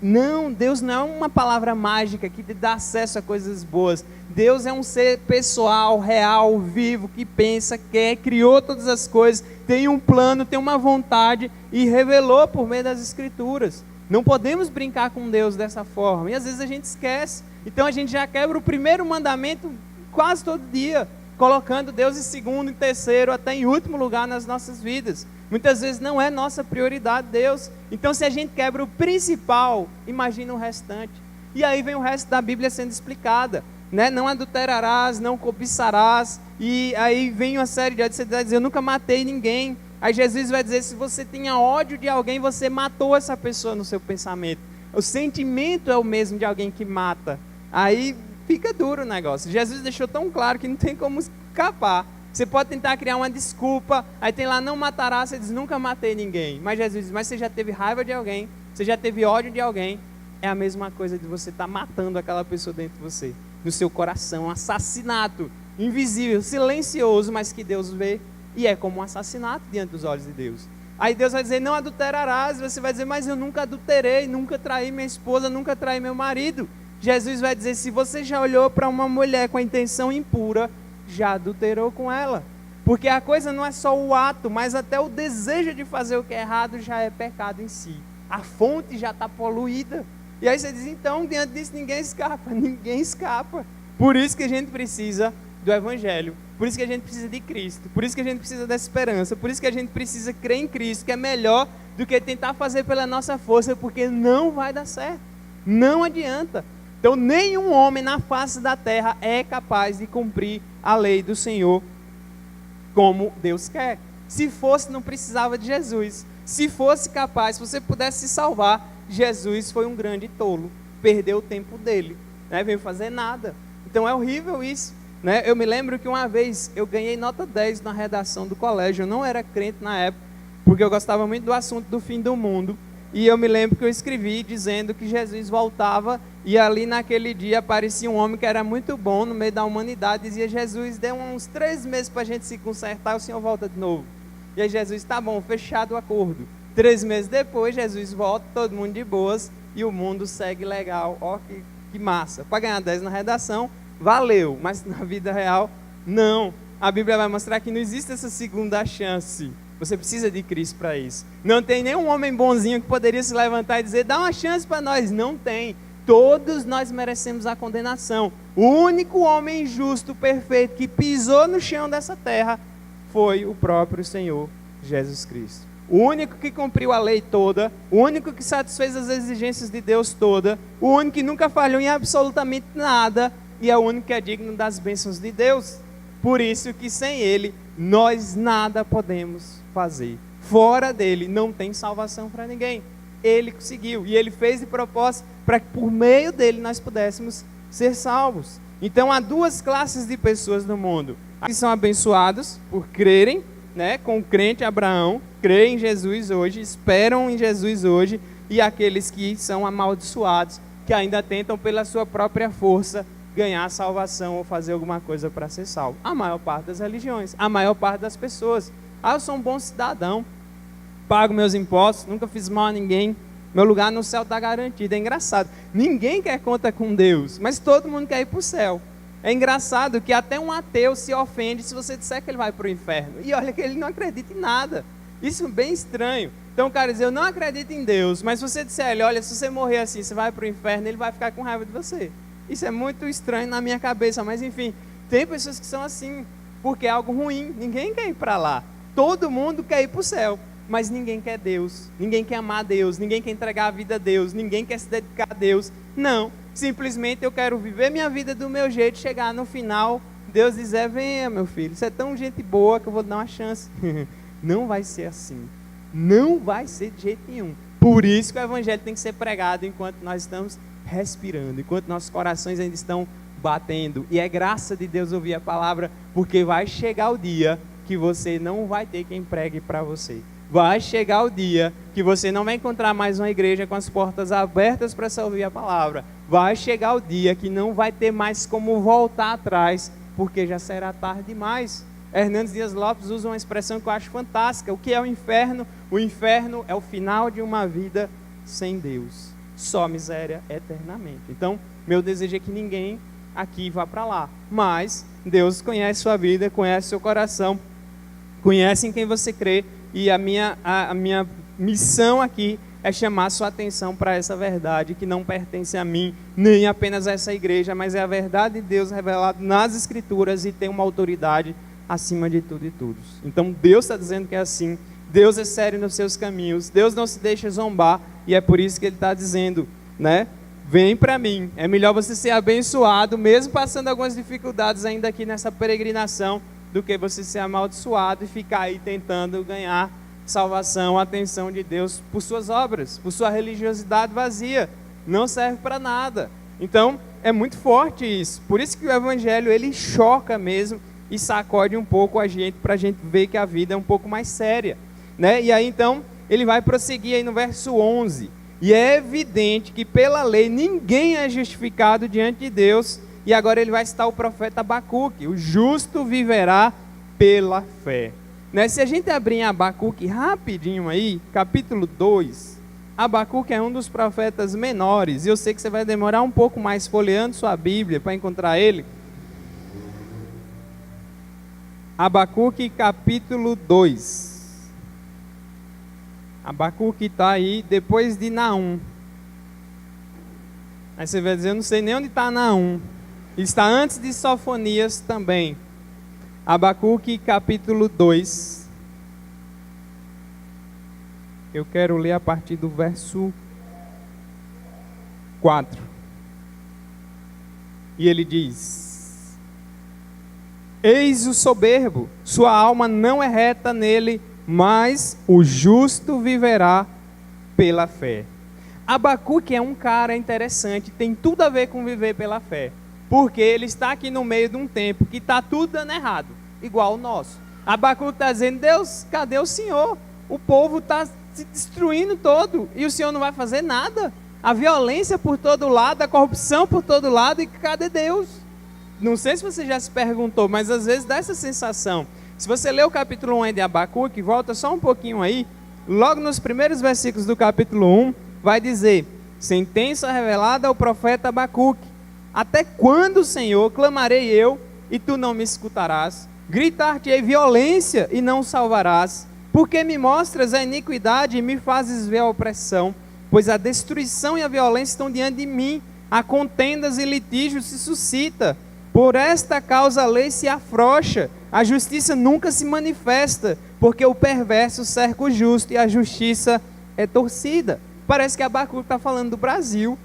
Não, Deus não é uma palavra mágica que te dá acesso a coisas boas. Deus é um ser pessoal, real, vivo, que pensa, quer, criou todas as coisas, tem um plano, tem uma vontade e revelou por meio das Escrituras. Não podemos brincar com Deus dessa forma, e às vezes a gente esquece. Então a gente já quebra o primeiro mandamento quase todo dia, colocando Deus em segundo, em terceiro, até em último lugar nas nossas vidas. Muitas vezes não é nossa prioridade Deus. Então, se a gente quebra o principal, imagina o restante. E aí vem o resto da Bíblia sendo explicada, né? Não adulterarás, não cobiçarás. E aí vem uma série de você vai dizer: eu nunca matei ninguém. Aí Jesus vai dizer: se você tinha ódio de alguém, você matou essa pessoa no seu pensamento. O sentimento é o mesmo de alguém que mata. Aí fica duro o negócio. Jesus deixou tão claro que não tem como escapar. Você pode tentar criar uma desculpa, aí tem lá: não matará, você diz: nunca matei ninguém. Mas Jesus diz: mas você já teve raiva de alguém, você já teve ódio de alguém. É a mesma coisa de você estar matando aquela pessoa dentro de você, no seu coração. Um assassinato invisível, silencioso, mas que Deus vê, e é como um assassinato diante dos olhos de Deus. Aí Deus vai dizer: não adulterarás. Você vai dizer: mas eu nunca adulterei, nunca traí minha esposa, nunca traí meu marido. Jesus vai dizer: se você já olhou para uma mulher com a intenção impura, já adulterou com ela. Porque a coisa não é só o ato, mas até o desejo de fazer o que é errado já é pecado em si. A fonte já está poluída. E aí você diz: então, diante disso ninguém escapa. Ninguém escapa. Por isso que a gente precisa do Evangelho. Por isso que a gente precisa de Cristo. Por isso que a gente precisa da esperança. Por isso que a gente precisa crer em Cristo, que é melhor do que tentar fazer pela nossa força, porque não vai dar certo. Não adianta. Então, nenhum homem na face da terra é capaz de cumprir a lei do Senhor como Deus quer. Se fosse, não precisava de Jesus. Se fosse capaz, se você pudesse se salvar, Jesus foi um grande tolo. Perdeu o tempo dele, né? Veio fazer nada. Então é horrível isso, né? Eu me lembro que uma vez eu ganhei nota 10 na redação do colégio. Eu não era crente na época, porque eu gostava muito do assunto do fim do mundo. E eu me lembro que eu escrevi dizendo que Jesus voltava, e ali naquele dia aparecia um homem que era muito bom no meio da humanidade, dizia: Jesus, dê uns 3 meses para a gente se consertar e o Senhor volta de novo. E aí Jesus: tá bom, fechado o acordo. 3 meses depois, Jesus volta, todo mundo de boas, e o mundo segue legal. Ó, que massa. Para ganhar 10 na redação, valeu, mas na vida real, não. A Bíblia vai mostrar que não existe essa segunda chance. Você precisa de Cristo para isso. Não tem nenhum homem bonzinho que poderia se levantar e dizer: dá uma chance para nós. Não tem. Todos nós merecemos a condenação. O único homem justo, perfeito, que pisou no chão dessa terra foi o próprio Senhor Jesus Cristo. O único que cumpriu a lei toda, o único que satisfez as exigências de Deus toda, o único que nunca falhou em absolutamente nada, e é o único que é digno das bênçãos de Deus. Por isso que sem Ele, nós nada podemos fazer. Fora dele não tem salvação para ninguém. Ele conseguiu, e Ele fez de propósito para que por meio dele nós pudéssemos ser salvos. Então há 2 classes de pessoas no mundo: que são abençoados por crerem, né, com o crente Abraão, creem em Jesus hoje, esperam em Jesus hoje, e aqueles que são amaldiçoados, que ainda tentam pela sua própria força ganhar a salvação ou fazer alguma coisa para ser salvo. A maior parte das religiões, a maior parte das pessoas: eu sou um bom cidadão, pago meus impostos, nunca fiz mal a ninguém, meu lugar no céu está garantido. É engraçado, ninguém quer conta com Deus, mas todo mundo quer ir para o céu. É engraçado que até um ateu se ofende se você disser que ele vai para o inferno, e olha que ele não acredita em nada. Isso é bem estranho. Então o cara diz, eu não acredito em Deus, mas se você disser a ele, olha, se você morrer assim, você vai para o inferno, ele vai ficar com raiva de você. Isso é muito estranho na minha cabeça, mas enfim, tem pessoas que são assim, porque é algo ruim, ninguém quer ir para lá. Todo mundo quer ir para o céu, mas ninguém quer Deus, ninguém quer amar Deus, ninguém quer entregar a vida a Deus, ninguém quer se dedicar a Deus. Não, simplesmente eu quero viver minha vida do meu jeito, chegar no final, Deus dizer, venha meu filho, você é tão gente boa que eu vou te dar uma chance. Não vai ser assim, não vai ser de jeito nenhum. Por isso que o evangelho tem que ser pregado enquanto nós estamos respirando, enquanto nossos corações ainda estão batendo. E é graça de Deus ouvir a palavra, porque vai chegar o dia que você não vai ter quem pregue para você. Vai chegar o dia que você não vai encontrar mais uma igreja com as portas abertas para se ouvir a palavra. Vai chegar o dia que não vai ter mais como voltar atrás, porque já será tarde demais. Hernandes Dias Lopes usa uma expressão que eu acho fantástica. O que é o inferno? O inferno é o final de uma vida sem Deus. Só miséria eternamente. Então, meu desejo é que ninguém aqui vá para lá. Mas Deus conhece sua vida, conhece seu coração, conhece em quem você crê. E a minha missão aqui é chamar sua atenção para essa verdade que não pertence a mim, nem apenas a essa igreja, mas é a verdade de Deus revelada nas Escrituras e tem uma autoridade acima de tudo e todos. Então Deus está dizendo que é assim, Deus é sério nos seus caminhos, Deus não se deixa zombar, e é por isso que Ele está dizendo, né? Vem para mim, é melhor você ser abençoado, mesmo passando algumas dificuldades ainda aqui nessa peregrinação, do que você ser amaldiçoado e ficar aí tentando ganhar salvação, a atenção de Deus por suas obras, por sua religiosidade vazia, não serve para nada. Então é muito forte isso, por isso que o evangelho ele choca mesmo, e sacode um pouco a gente, para a gente ver que a vida é um pouco mais séria, né? E aí então, ele vai prosseguir aí no verso 11, e é evidente que pela lei ninguém é justificado diante de Deus, e agora ele vai citar o profeta Abacuque, o justo viverá pela fé, né? Se a gente abrir em Abacuque rapidinho aí, capítulo 2, Abacuque é um dos profetas menores, e eu sei que você vai demorar um pouco mais folheando sua Bíblia para encontrar ele. Abacuque capítulo 2. Abacuque está aí depois de Naum. Aí você vai dizer, eu não sei nem onde está Naum. Ele está antes de Sofonias também. Abacuque capítulo 2. Eu quero ler a partir do verso 4. E ele diz: eis o soberbo, sua alma não é reta nele, mas o justo viverá pela fé. Abacuque é um cara interessante, tem tudo a ver com viver pela fé, porque ele está aqui no meio de um tempo que está tudo dando errado, igual o nosso. Abacuque está dizendo, Deus, cadê o Senhor? O povo está se destruindo todo, e o Senhor não vai fazer nada. A violência por todo lado, a corrupção por todo lado, e cadê Deus? Não sei se você já se perguntou, mas às vezes dá essa sensação. Se você ler o capítulo 1 de Abacuque, volta só um pouquinho aí, logo nos primeiros versículos do capítulo 1, vai dizer, sentença revelada ao profeta Abacuque, até quando, Senhor, clamarei eu, e tu não me escutarás? Gritar-te-ei violência, e não salvarás? Porque me mostras a iniquidade, e me fazes ver a opressão? Pois a destruição e a violência estão diante de mim, a contendas e litígios se suscita. Por esta causa a lei se afrouxa, a justiça nunca se manifesta, porque o perverso cerca o justo e a justiça é torcida. Parece que Abacuque está falando do Brasil,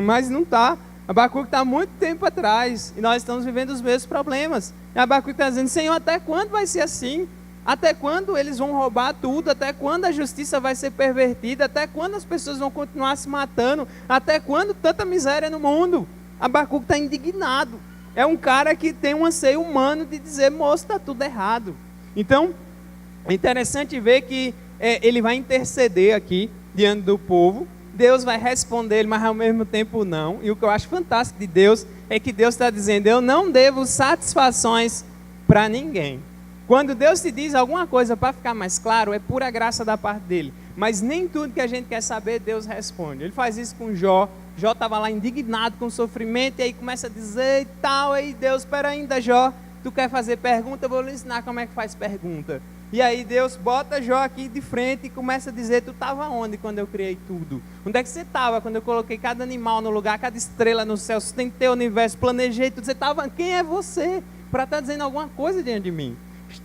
mas não está. Abacuque está há muito tempo atrás e nós estamos vivendo os mesmos problemas. E Abacuque está dizendo, Senhor, até quando vai ser assim? Até quando eles vão roubar tudo? Até quando a justiça vai ser pervertida? Até quando as pessoas vão continuar se matando? Até quando tanta miséria no mundo? Abacuque está indignado. É um cara que tem um anseio humano de dizer, moço, está tudo errado. Então, é interessante ver que ele vai interceder aqui diante do povo. Deus vai responder ele, mas ao mesmo tempo não. E o que eu acho fantástico de Deus é que Deus está dizendo, eu não devo satisfações para ninguém. Quando Deus te diz alguma coisa para ficar mais claro, é pura graça da parte dele. Mas nem tudo que a gente quer saber, Deus responde. Ele faz isso com Jó. Jó estava lá indignado com o sofrimento, e aí começa a dizer e tal, aí Deus, espera ainda Jó, Tu quer fazer pergunta? Eu vou lhe ensinar como é que faz pergunta. E aí Deus bota Jó aqui de frente e começa a dizer: tu estava onde quando eu criei tudo? Onde é que você estava quando eu coloquei cada animal no lugar, cada estrela no céu, sustentei o universo, planejei tudo? Você estava... Quem é você para estar dizendo alguma coisa diante de mim?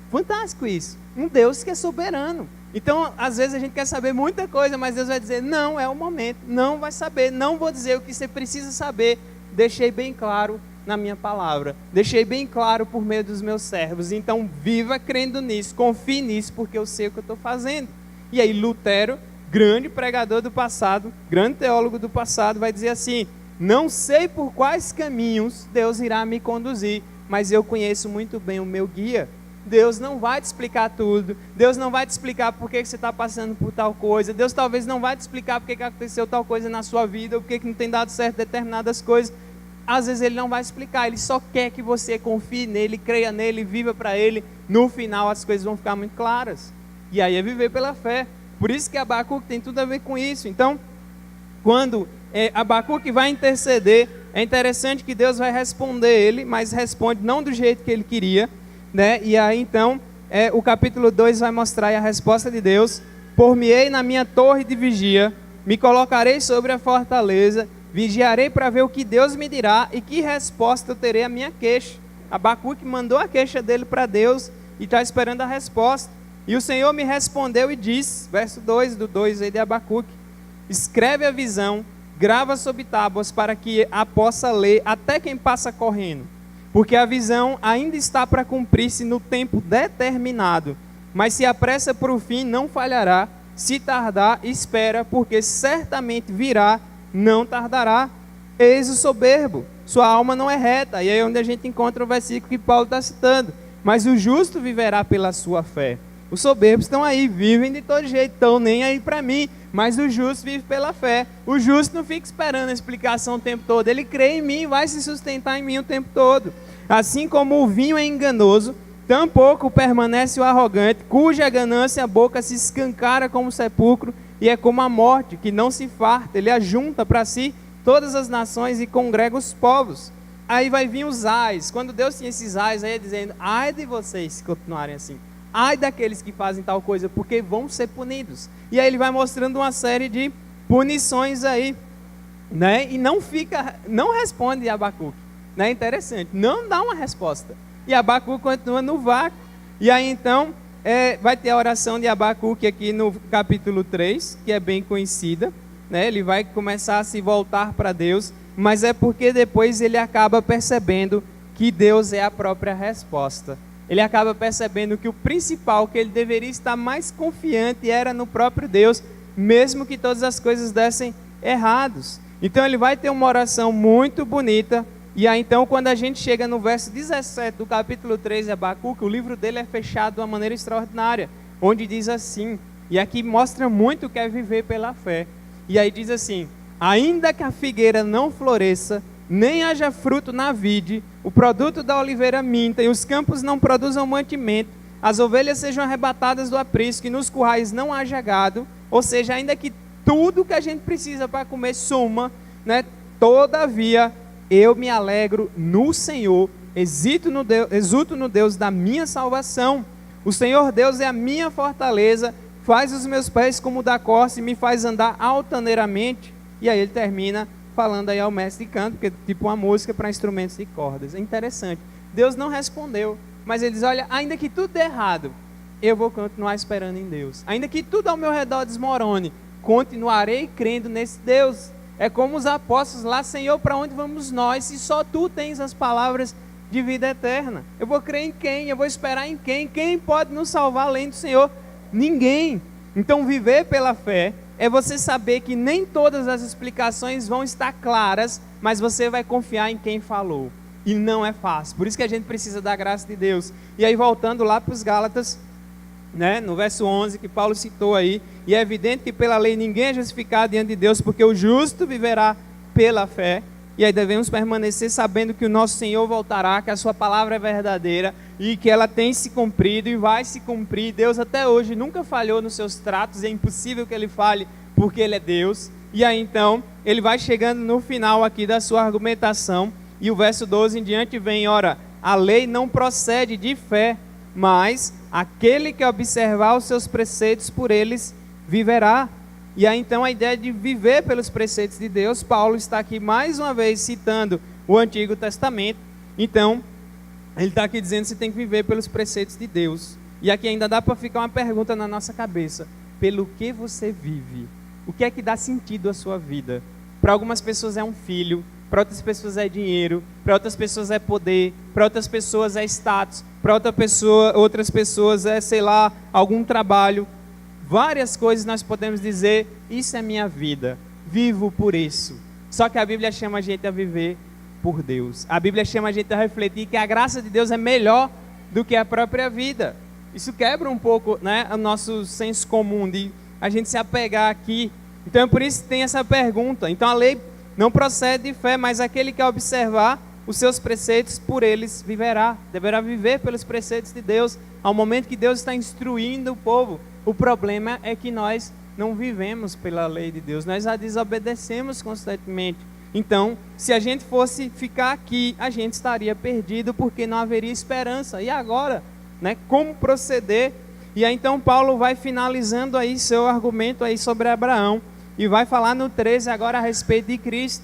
Fantástico isso. Um Deus que é soberano. Então, às vezes a gente quer saber muita coisa, mas Deus vai dizer: não é o momento, não vai saber, não vou dizer o que você precisa saber. Deixei bem claro na minha palavra, deixei bem claro por meio dos meus servos. Então viva crendo nisso, confie nisso, porque eu sei o que eu estou fazendo. E aí Lutero, grande pregador do passado, grande teólogo do passado, vai dizer assim: não sei por quais caminhos Deus irá me conduzir, mas eu conheço muito bem o meu guia. Deus não vai te explicar tudo, Deus não vai te explicar por que você está passando por tal coisa, Deus talvez não vai te explicar por que aconteceu tal coisa na sua vida, ou por que não tem dado certo determinadas coisas. Às vezes Ele não vai explicar, Ele só quer que você confie nele, creia nele, viva para Ele. No final as coisas vão ficar muito claras. E aí é viver pela fé. Por isso que Abacuque tem tudo a ver com isso. Então, quando Abacuque vai interceder, é interessante que Deus vai responder ele, mas responde não do jeito que ele queria, né? E aí então, o capítulo 2 vai mostrar a resposta de Deus: por-me-ei na minha torre de vigia, me colocarei sobre a fortaleza, vigiarei para ver o que Deus me dirá e que resposta eu terei à minha queixa. Abacuque mandou a queixa dele para Deus e está esperando a resposta. E o Senhor me respondeu e disse, verso 2 do 2 aí de Abacuque: escreve a visão, grava sobre tábuas para que a possa ler até quem passa correndo. Porque a visão ainda está para cumprir-se no tempo determinado. Mas se apressa para o fim, não falhará. Se tardar, espera, porque certamente virá, não tardará. Eis o soberbo, sua alma não é reta. E aí é onde a gente encontra o versículo que Paulo está citando: mas o justo viverá pela sua fé. Os soberbos estão aí, vivem de todo jeito, estão nem aí para mim, mas o justo vive pela fé. O justo não fica esperando a explicação o tempo todo, ele crê em mim, vai se sustentar em mim o tempo todo. Assim como o vinho é enganoso, tampouco permanece o arrogante, cuja ganância a boca se escancara como sepulcro, e é como a morte, que não se farta. Ele ajunta para si todas as nações e congrega os povos. Aí vai vir os ais. Quando Deus tinha esses ais, aí é dizendo: ai de vocês se continuarem assim, ai daqueles que fazem tal coisa, porque vão ser punidos. E aí ele vai mostrando uma série de punições aí, né? E não responde Abacuque, né? Interessante, não dá uma resposta. E Abacuque continua no vácuo. E aí então vai ter a oração de Abacuque aqui no capítulo 3, que é bem conhecida, né? Ele vai começar a se voltar para Deus, mas é porque depois ele acaba percebendo que Deus é a própria resposta. Ele acaba percebendo que o principal, que ele deveria estar mais confiante, era no próprio Deus, mesmo que todas as coisas dessem errados. Então ele vai ter uma oração muito bonita. E aí então, quando a gente chega no verso 17 do capítulo 3 de Abacuque, o livro dele é fechado de uma maneira extraordinária, onde diz assim, e aqui mostra muito o que é viver pela fé. E aí diz assim: ainda que a figueira não floresça, nem haja fruto na vide, o produto da oliveira minta, e os campos não produzam mantimento, as ovelhas sejam arrebatadas do aprisco, e nos currais não haja gado, ou seja, ainda que tudo que a gente precisa para comer suma, né? Todavia eu me alegro no Senhor, exulto no Deus da minha salvação. O Senhor Deus é a minha fortaleza, faz os meus pés como da corça e me faz andar altaneiramente. E aí ele termina falando aí ao mestre de canto, que é tipo uma música para instrumentos de cordas. É interessante. Deus não respondeu, mas ele diz: olha, ainda que tudo dê errado, eu vou continuar esperando em Deus. Ainda que tudo ao meu redor desmorone, continuarei crendo nesse Deus. É como os apóstolos lá: Senhor, para onde vamos nós, se só Tu tens as palavras de vida eterna? Eu vou crer em quem? Eu vou esperar em quem? Quem pode nos salvar além do Senhor? Ninguém. Então viver pela fé é você saber que nem todas as explicações vão estar claras, mas você vai confiar em quem falou. E não é fácil, por isso que a gente precisa da graça de Deus. E aí voltando lá para os Gálatas, né, no verso 11 que Paulo citou aí: e é evidente que pela lei ninguém é justificado diante de Deus, porque o justo viverá pela fé. E aí devemos permanecer sabendo que o nosso Senhor voltará, que a sua palavra é verdadeira e que ela tem se cumprido e vai se cumprir. Deus até hoje nunca falhou nos seus tratos, é impossível que ele falhe, porque ele é Deus. E aí então ele vai chegando no final aqui da sua argumentação, e o verso 12 em diante vem: ora, a lei não procede de fé, mas aquele que observar os seus preceitos, por eles viverá. E aí então a ideia de viver pelos preceitos de Deus, Paulo está aqui mais uma vez citando o Antigo Testamento. Então, ele está aqui dizendo que você tem que viver pelos preceitos de Deus. E aqui ainda dá para ficar uma pergunta na nossa cabeça: pelo que você vive? O que é que dá sentido à sua vida? Para algumas pessoas é um filho, para outras pessoas é dinheiro, para outras pessoas é poder, para outras pessoas é status, para outras pessoas é, sei lá, algum trabalho. Várias coisas nós podemos dizer: isso é minha vida, vivo por isso. Só que a Bíblia chama a gente a viver por Deus. A Bíblia chama a gente a refletir que a graça de Deus é melhor do que a própria vida. Isso quebra um pouco, né, o nosso senso comum de a gente se apegar aqui. Então é por isso que tem essa pergunta. Então a lei não procede de fé, mas aquele que observar os seus preceitos, por eles viverá. Deverá viver pelos preceitos de Deus, ao momento que Deus está instruindo o povo. O problema é que nós não vivemos pela lei de Deus, nós a desobedecemos constantemente. Então, se a gente fosse ficar aqui, a gente estaria perdido, porque não haveria esperança. E agora, né, como proceder? E aí então Paulo vai finalizando aí seu argumento aí sobre Abraão, e vai falar no 13 agora a respeito de Cristo.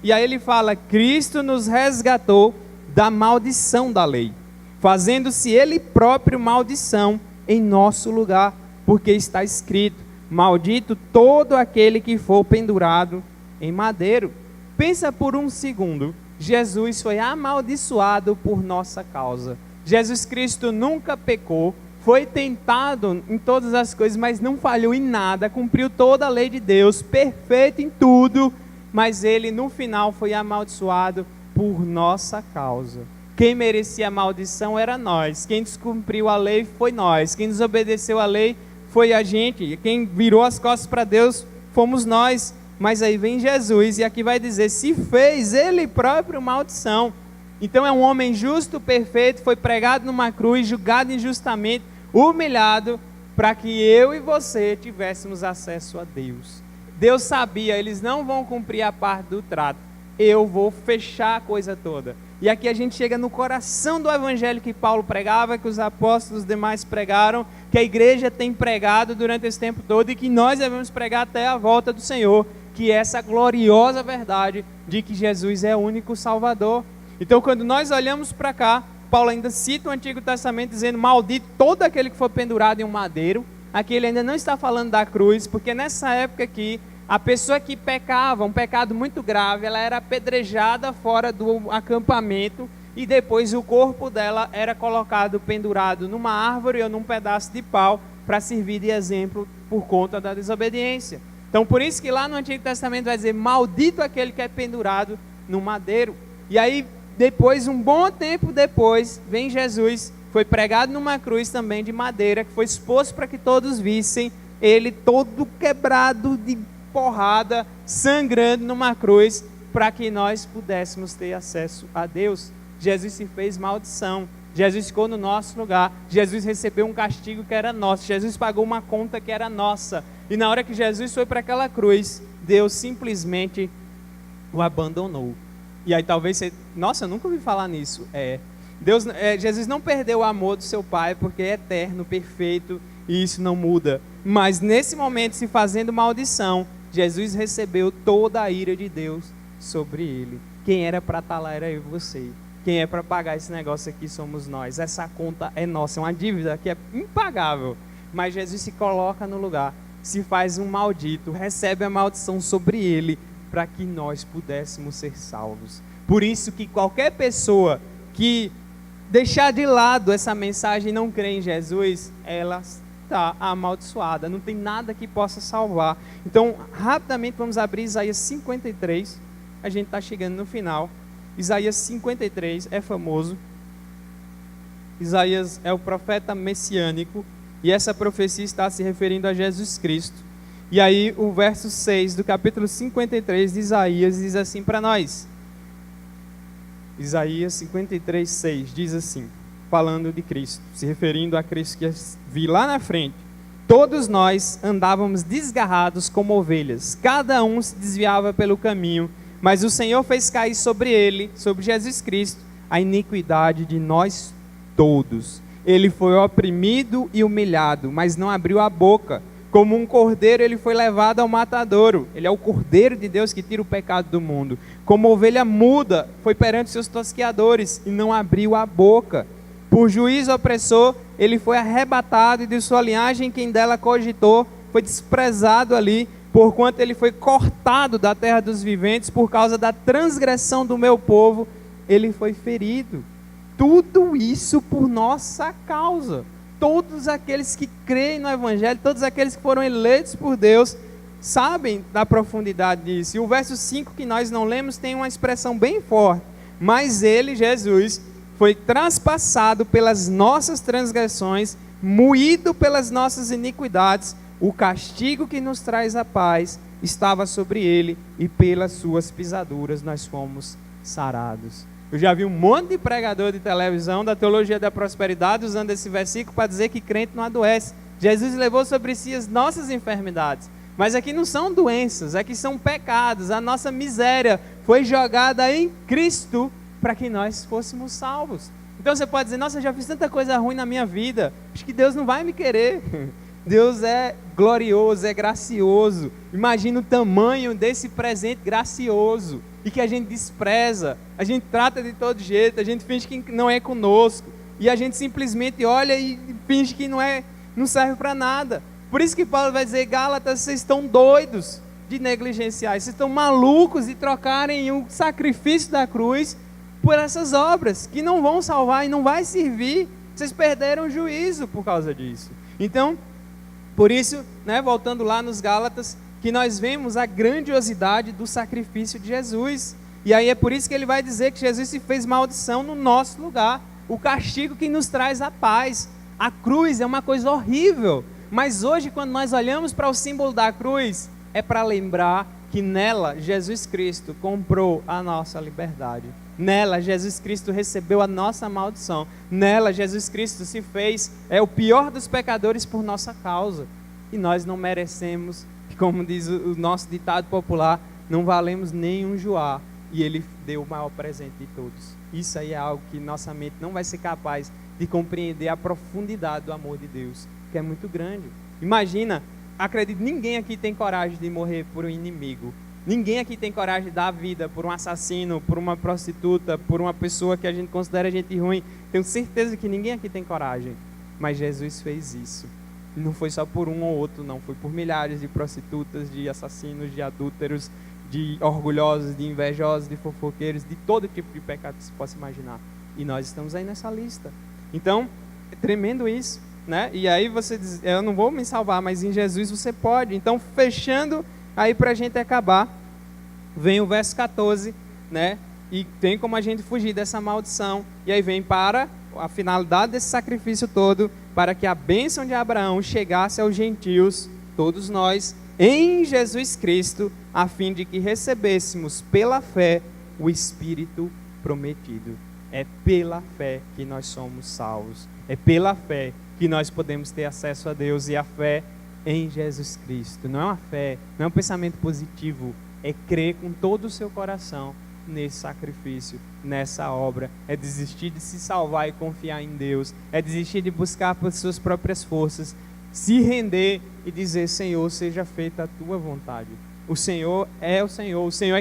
E aí ele fala: Cristo nos resgatou da maldição da lei, fazendo-se ele próprio maldição em nosso lugar, porque está escrito: maldito todo aquele que for pendurado em madeiro. Pensa por um segundo, Jesus foi amaldiçoado por nossa causa. Jesus Cristo nunca pecou, foi tentado em todas as coisas, mas não falhou em nada, cumpriu toda a lei de Deus, perfeito em tudo, mas ele no final foi amaldiçoado por nossa causa. Quem merecia a maldição era nós, quem descumpriu a lei foi nós, quem desobedeceu a lei foi a gente, quem virou as costas para Deus fomos nós. Mas aí vem Jesus e aqui vai dizer: se fez ele próprio maldição. Então é um homem justo, perfeito, foi pregado numa cruz, julgado injustamente, humilhado, para que eu e você tivéssemos acesso a Deus. Deus sabia, eles não vão cumprir a parte do trato, eu vou fechar a coisa toda. E aqui a gente chega no coração do evangelho que Paulo pregava, que os apóstolos demais pregaram, que a igreja tem pregado durante esse tempo todo e que nós devemos pregar até a volta do Senhor, que é essa gloriosa verdade de que Jesus é o único Salvador. Então, quando nós olhamos para cá, Paulo ainda cita o Antigo Testamento dizendo: maldito todo aquele que for pendurado em um madeiro. Aqui ele ainda não está falando da cruz, porque nessa época aqui, a pessoa que pecava, um pecado muito grave, ela era apedrejada fora do acampamento e depois o corpo dela era colocado pendurado numa árvore ou num pedaço de pau para servir de exemplo por conta da desobediência. Então por isso que lá no Antigo Testamento vai dizer: maldito aquele que é pendurado no madeiro. E aí depois, um bom tempo depois, vem Jesus, foi pregado numa cruz também de madeira, que foi exposto para que todos vissem ele todo quebrado de porrada, sangrando numa cruz, para que nós pudéssemos ter acesso a Deus. Jesus se fez maldição, Jesus ficou no nosso lugar, Jesus recebeu um castigo que era nosso, Jesus pagou uma conta que era nossa. E na hora que Jesus foi para aquela cruz, Deus simplesmente o abandonou. E aí talvez você: nossa, eu nunca ouvi falar nisso. Jesus não perdeu o amor do seu Pai, porque é eterno, perfeito, e isso não muda. Mas nesse momento, se fazendo maldição, Jesus recebeu toda a ira de Deus sobre ele. Quem era para estar lá era eu e você. Quem é para pagar esse negócio aqui somos nós. Essa conta é nossa, é uma dívida que é impagável. Mas Jesus se coloca no lugar, se faz um maldito, recebe a maldição sobre ele, para que nós pudéssemos ser salvos. Por isso que qualquer pessoa que deixar de lado essa mensagem e não crer em Jesus, ela está amaldiçoada, não tem nada que possa salvar. Então, rapidamente vamos abrir Isaías 53, a gente está chegando no final. Isaías 53 é famoso. Isaías é o profeta messiânico, e essa profecia está se referindo a Jesus Cristo. E aí o verso 6 do capítulo 53 de Isaías diz assim para nós. Isaías 53, 6 diz assim, falando de Cristo, se referindo a Cristo que vi lá na frente: todos nós andávamos desgarrados como ovelhas, cada um se desviava pelo caminho, mas o Senhor fez cair sobre ele, sobre Jesus Cristo, a iniquidade de nós todos. Ele foi oprimido e humilhado, mas não abriu a boca. Como um cordeiro, ele foi levado ao matadouro. Ele é o cordeiro de Deus que tira o pecado do mundo. Como ovelha muda, foi perante seus tosqueadores e não abriu a boca. Por juízo opressor, ele foi arrebatado, e de sua linhagem quem dela cogitou foi desprezado ali, porquanto ele foi cortado da terra dos viventes. Por causa da transgressão do meu povo, ele foi ferido. Tudo isso por nossa causa. Todos aqueles que creem no Evangelho, todos aqueles que foram eleitos por Deus, sabem da profundidade disso. E o verso 5 que nós não lemos tem uma expressão bem forte. Mas ele, Jesus, foi traspassado pelas nossas transgressões, moído pelas nossas iniquidades. O castigo que nos traz a paz estava sobre ele, e pelas suas pisaduras nós fomos sarados. Eu já vi um monte de pregador de televisão da teologia da prosperidade usando esse versículo para dizer que crente não adoece. Jesus levou sobre si as nossas enfermidades. Mas aqui não são doenças, aqui são pecados. A nossa miséria foi jogada em Cristo para que nós fôssemos salvos. Então você pode dizer, nossa, eu já fiz tanta coisa ruim na minha vida, acho que Deus não vai me querer. Deus é glorioso, é gracioso. Imagina o tamanho desse presente gracioso e que a gente despreza, a gente trata de todo jeito, a gente finge que não é conosco, e a gente simplesmente olha e finge que não serve para nada. Por isso que Paulo vai dizer, Gálatas, vocês estão doidos de negligenciar, vocês estão malucos de trocarem o sacrifício da cruz por essas obras, que não vão salvar e não vai servir. Vocês perderam o juízo por causa disso. Então, por isso, voltando lá nos Gálatas, que nós vemos a grandiosidade do sacrifício de Jesus. E aí é por isso que ele vai dizer que Jesus se fez maldição no nosso lugar. O castigo que nos traz a paz. A cruz é uma coisa horrível. Mas hoje, quando nós olhamos para o símbolo da cruz, é para lembrar que nela, Jesus Cristo comprou a nossa liberdade. Nela, Jesus Cristo recebeu a nossa maldição. Nela, Jesus Cristo se fez o pior dos pecadores por nossa causa. E nós não merecemos, como diz o nosso ditado popular, não valemos nem um joá. E ele deu o maior presente de todos. Isso aí é algo que nossa mente não vai ser capaz de compreender, a profundidade do amor de Deus, que é muito grande. Imagina, acredito, ninguém aqui tem coragem de morrer por um inimigo. Ninguém aqui tem coragem de dar a vida por um assassino, por uma prostituta, por uma pessoa que a gente considera gente ruim. Tenho certeza que ninguém aqui tem coragem. Mas Jesus fez isso. E não foi só por um ou outro, não. Foi por milhares de prostitutas, de assassinos, de adúlteros, de orgulhosos, de invejosos, de fofoqueiros, de todo tipo de pecado que se possa imaginar. E nós estamos aí nessa lista. Então, é tremendo isso, E aí você diz, eu não vou me salvar, mas em Jesus você pode. Então, fechando aí para a gente acabar, vem o verso 14, E tem como a gente fugir dessa maldição. E aí vem para a finalidade desse sacrifício todo, para que a bênção de Abraão chegasse aos gentios, todos nós, em Jesus Cristo, a fim de que recebêssemos pela fé o Espírito prometido. É pela fé que nós somos salvos. É pela fé que nós podemos ter acesso a Deus, e a fé em Jesus Cristo. Não é uma fé, não é um pensamento positivo, é crer com todo o seu coração nesse sacrifício, nessa obra. É desistir de se salvar e confiar em Deus. É desistir de buscar por suas próprias forças, se render e dizer, Senhor, seja feita a tua vontade. O Senhor é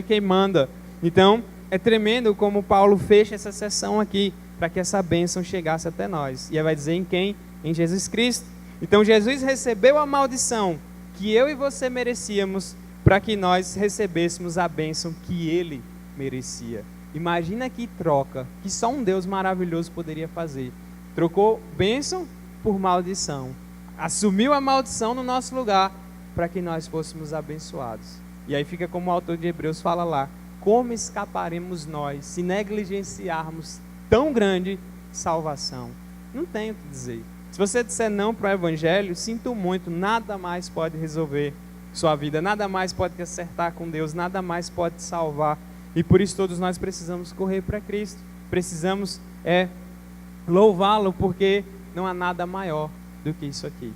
quem manda. Então, é tremendo como Paulo fecha essa sessão aqui, para que essa bênção chegasse até nós. E aí vai dizer em quem? Em Jesus Cristo. Então Jesus recebeu a maldição que eu e você merecíamos, para que nós recebêssemos a bênção que ele merecia. Imagina que troca, que só um Deus maravilhoso poderia fazer. Trocou bênção por maldição. Assumiu a maldição no nosso lugar, para que nós fôssemos abençoados. E aí fica como o autor de Hebreus fala lá, como escaparemos nós se negligenciarmos tão grande salvação? Não tenho o que dizer. Se você disser não para o Evangelho, sinto muito, nada mais pode resolver sua vida, nada mais pode te acertar com Deus, nada mais pode te salvar. E por isso todos nós precisamos correr para Cristo, precisamos louvá-lo, porque não há nada maior do que isso aqui.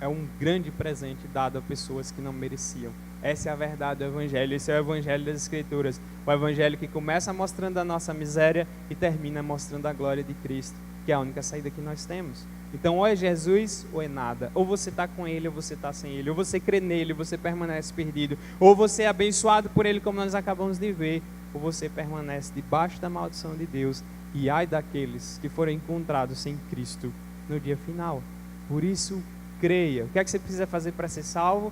É um grande presente dado a pessoas que não mereciam. Essa é a verdade do Evangelho, esse é o Evangelho das Escrituras. O Evangelho que começa mostrando a nossa miséria e termina mostrando a glória de Cristo, que é a única saída que nós temos. Então, ou é Jesus ou é nada. Ou você está com Ele ou você está sem Ele. Ou você crê nele ou você permanece perdido. Ou você é abençoado por Ele, como nós acabamos de ver. Ou você permanece debaixo da maldição de Deus. E ai daqueles que forem encontrados sem Cristo no dia final. Por isso, creia. O que é que você precisa fazer para ser salvo?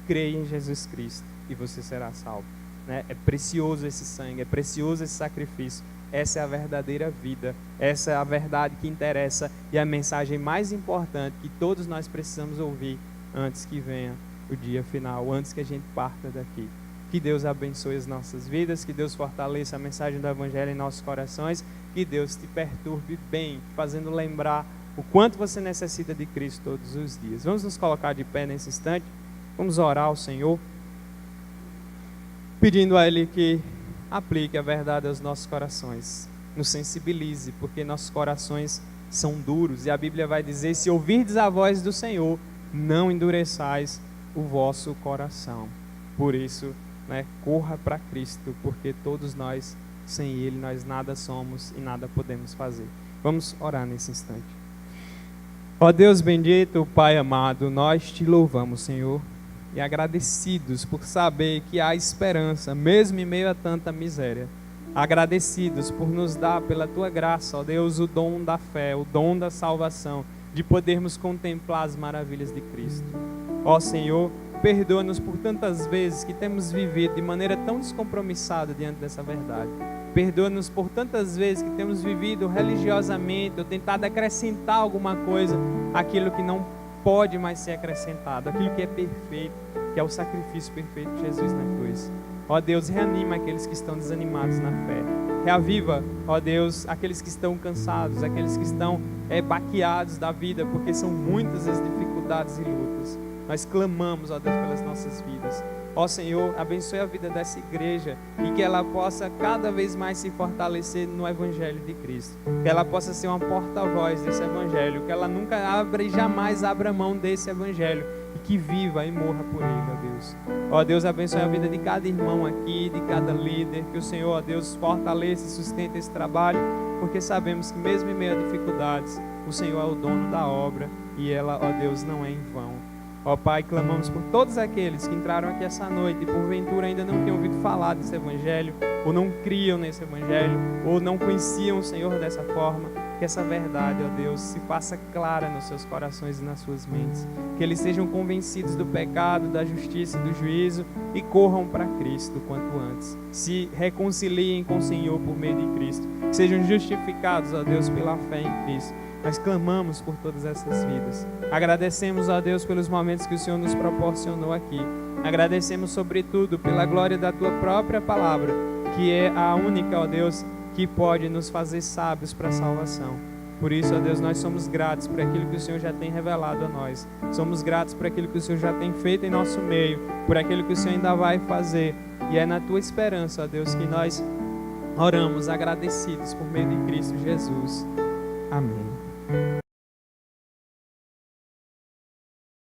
Creia em Jesus Cristo e você será salvo. Né? É precioso esse sangue, é precioso esse sacrifício. Essa é a verdadeira vida, essa é a verdade que interessa e a mensagem mais importante que todos nós precisamos ouvir antes que venha o dia final, antes que a gente parta daqui. Que Deus abençoe as nossas vidas, que Deus fortaleça a mensagem do Evangelho em nossos corações, que Deus te perturbe bem, fazendo lembrar o quanto você necessita de Cristo todos os dias. Vamos nos colocar de pé nesse instante, vamos orar ao Senhor, pedindo a Ele que aplique a verdade aos nossos corações, nos sensibilize, porque nossos corações são duros, e a Bíblia vai dizer: se ouvirdes a voz do Senhor, não endureçais o vosso coração. Por isso, corra para Cristo, porque todos nós, sem Ele, nós nada somos e nada podemos fazer. Vamos orar nesse instante. Ó Deus bendito, Pai amado, nós te louvamos, Senhor, e agradecidos por saber que há esperança, mesmo em meio a tanta miséria. Agradecidos por nos dar, pela Tua graça, ó Deus, o dom da fé, o dom da salvação, de podermos contemplar as maravilhas de Cristo. Ó Senhor, perdoa-nos por tantas vezes que temos vivido de maneira tão descompromissada diante dessa verdade. Perdoa-nos por tantas vezes que temos vivido religiosamente ou tentado acrescentar alguma coisa àquilo que não pode mais ser acrescentado, aquilo que é perfeito, que é o sacrifício perfeito de Jesus na cruz. Ó Deus, reanima aqueles que estão desanimados na fé. Reaviva, ó Deus, aqueles que estão cansados, aqueles que estão baqueados da vida, porque são muitas as dificuldades e lutas. Nós clamamos, ó Deus, pelas nossas vidas. Ó Senhor, abençoe a vida dessa igreja e que ela possa cada vez mais se fortalecer no Evangelho de Cristo. Que ela possa ser uma porta-voz desse Evangelho, que ela nunca abra e jamais abra mão desse Evangelho e que viva e morra por ele, ó Deus. Ó Deus, abençoe a vida de cada irmão aqui, de cada líder, que o Senhor, ó Deus, fortaleça e sustente esse trabalho, porque sabemos que mesmo em meio a dificuldades, o Senhor é o dono da obra e ela, ó Deus, não é em vão. Ó Pai, clamamos por todos aqueles que entraram aqui essa noite e porventura ainda não tinham ouvido falar desse Evangelho, ou não criam nesse Evangelho, ou não conheciam o Senhor dessa forma. Que essa verdade, ó Deus, se faça clara nos seus corações e nas suas mentes. Que eles sejam convencidos do pecado, da justiça e do juízo e corram para Cristo quanto antes. Se reconciliem com o Senhor por meio de Cristo. Que sejam justificados, ó Deus, pela fé em Cristo. Nós clamamos por todas essas vidas. Agradecemos a Deus pelos momentos que o Senhor nos proporcionou aqui. Agradecemos sobretudo pela glória da Tua própria palavra, que é a única, ó Deus, que pode nos fazer sábios para a salvação. Por isso, ó Deus, nós somos gratos por aquilo que o Senhor já tem revelado a nós. Somos gratos por aquilo que o Senhor já tem feito em nosso meio, por aquilo que o Senhor ainda vai fazer. E é na Tua esperança, ó Deus, que nós oramos agradecidos por meio de Cristo Jesus. Amém.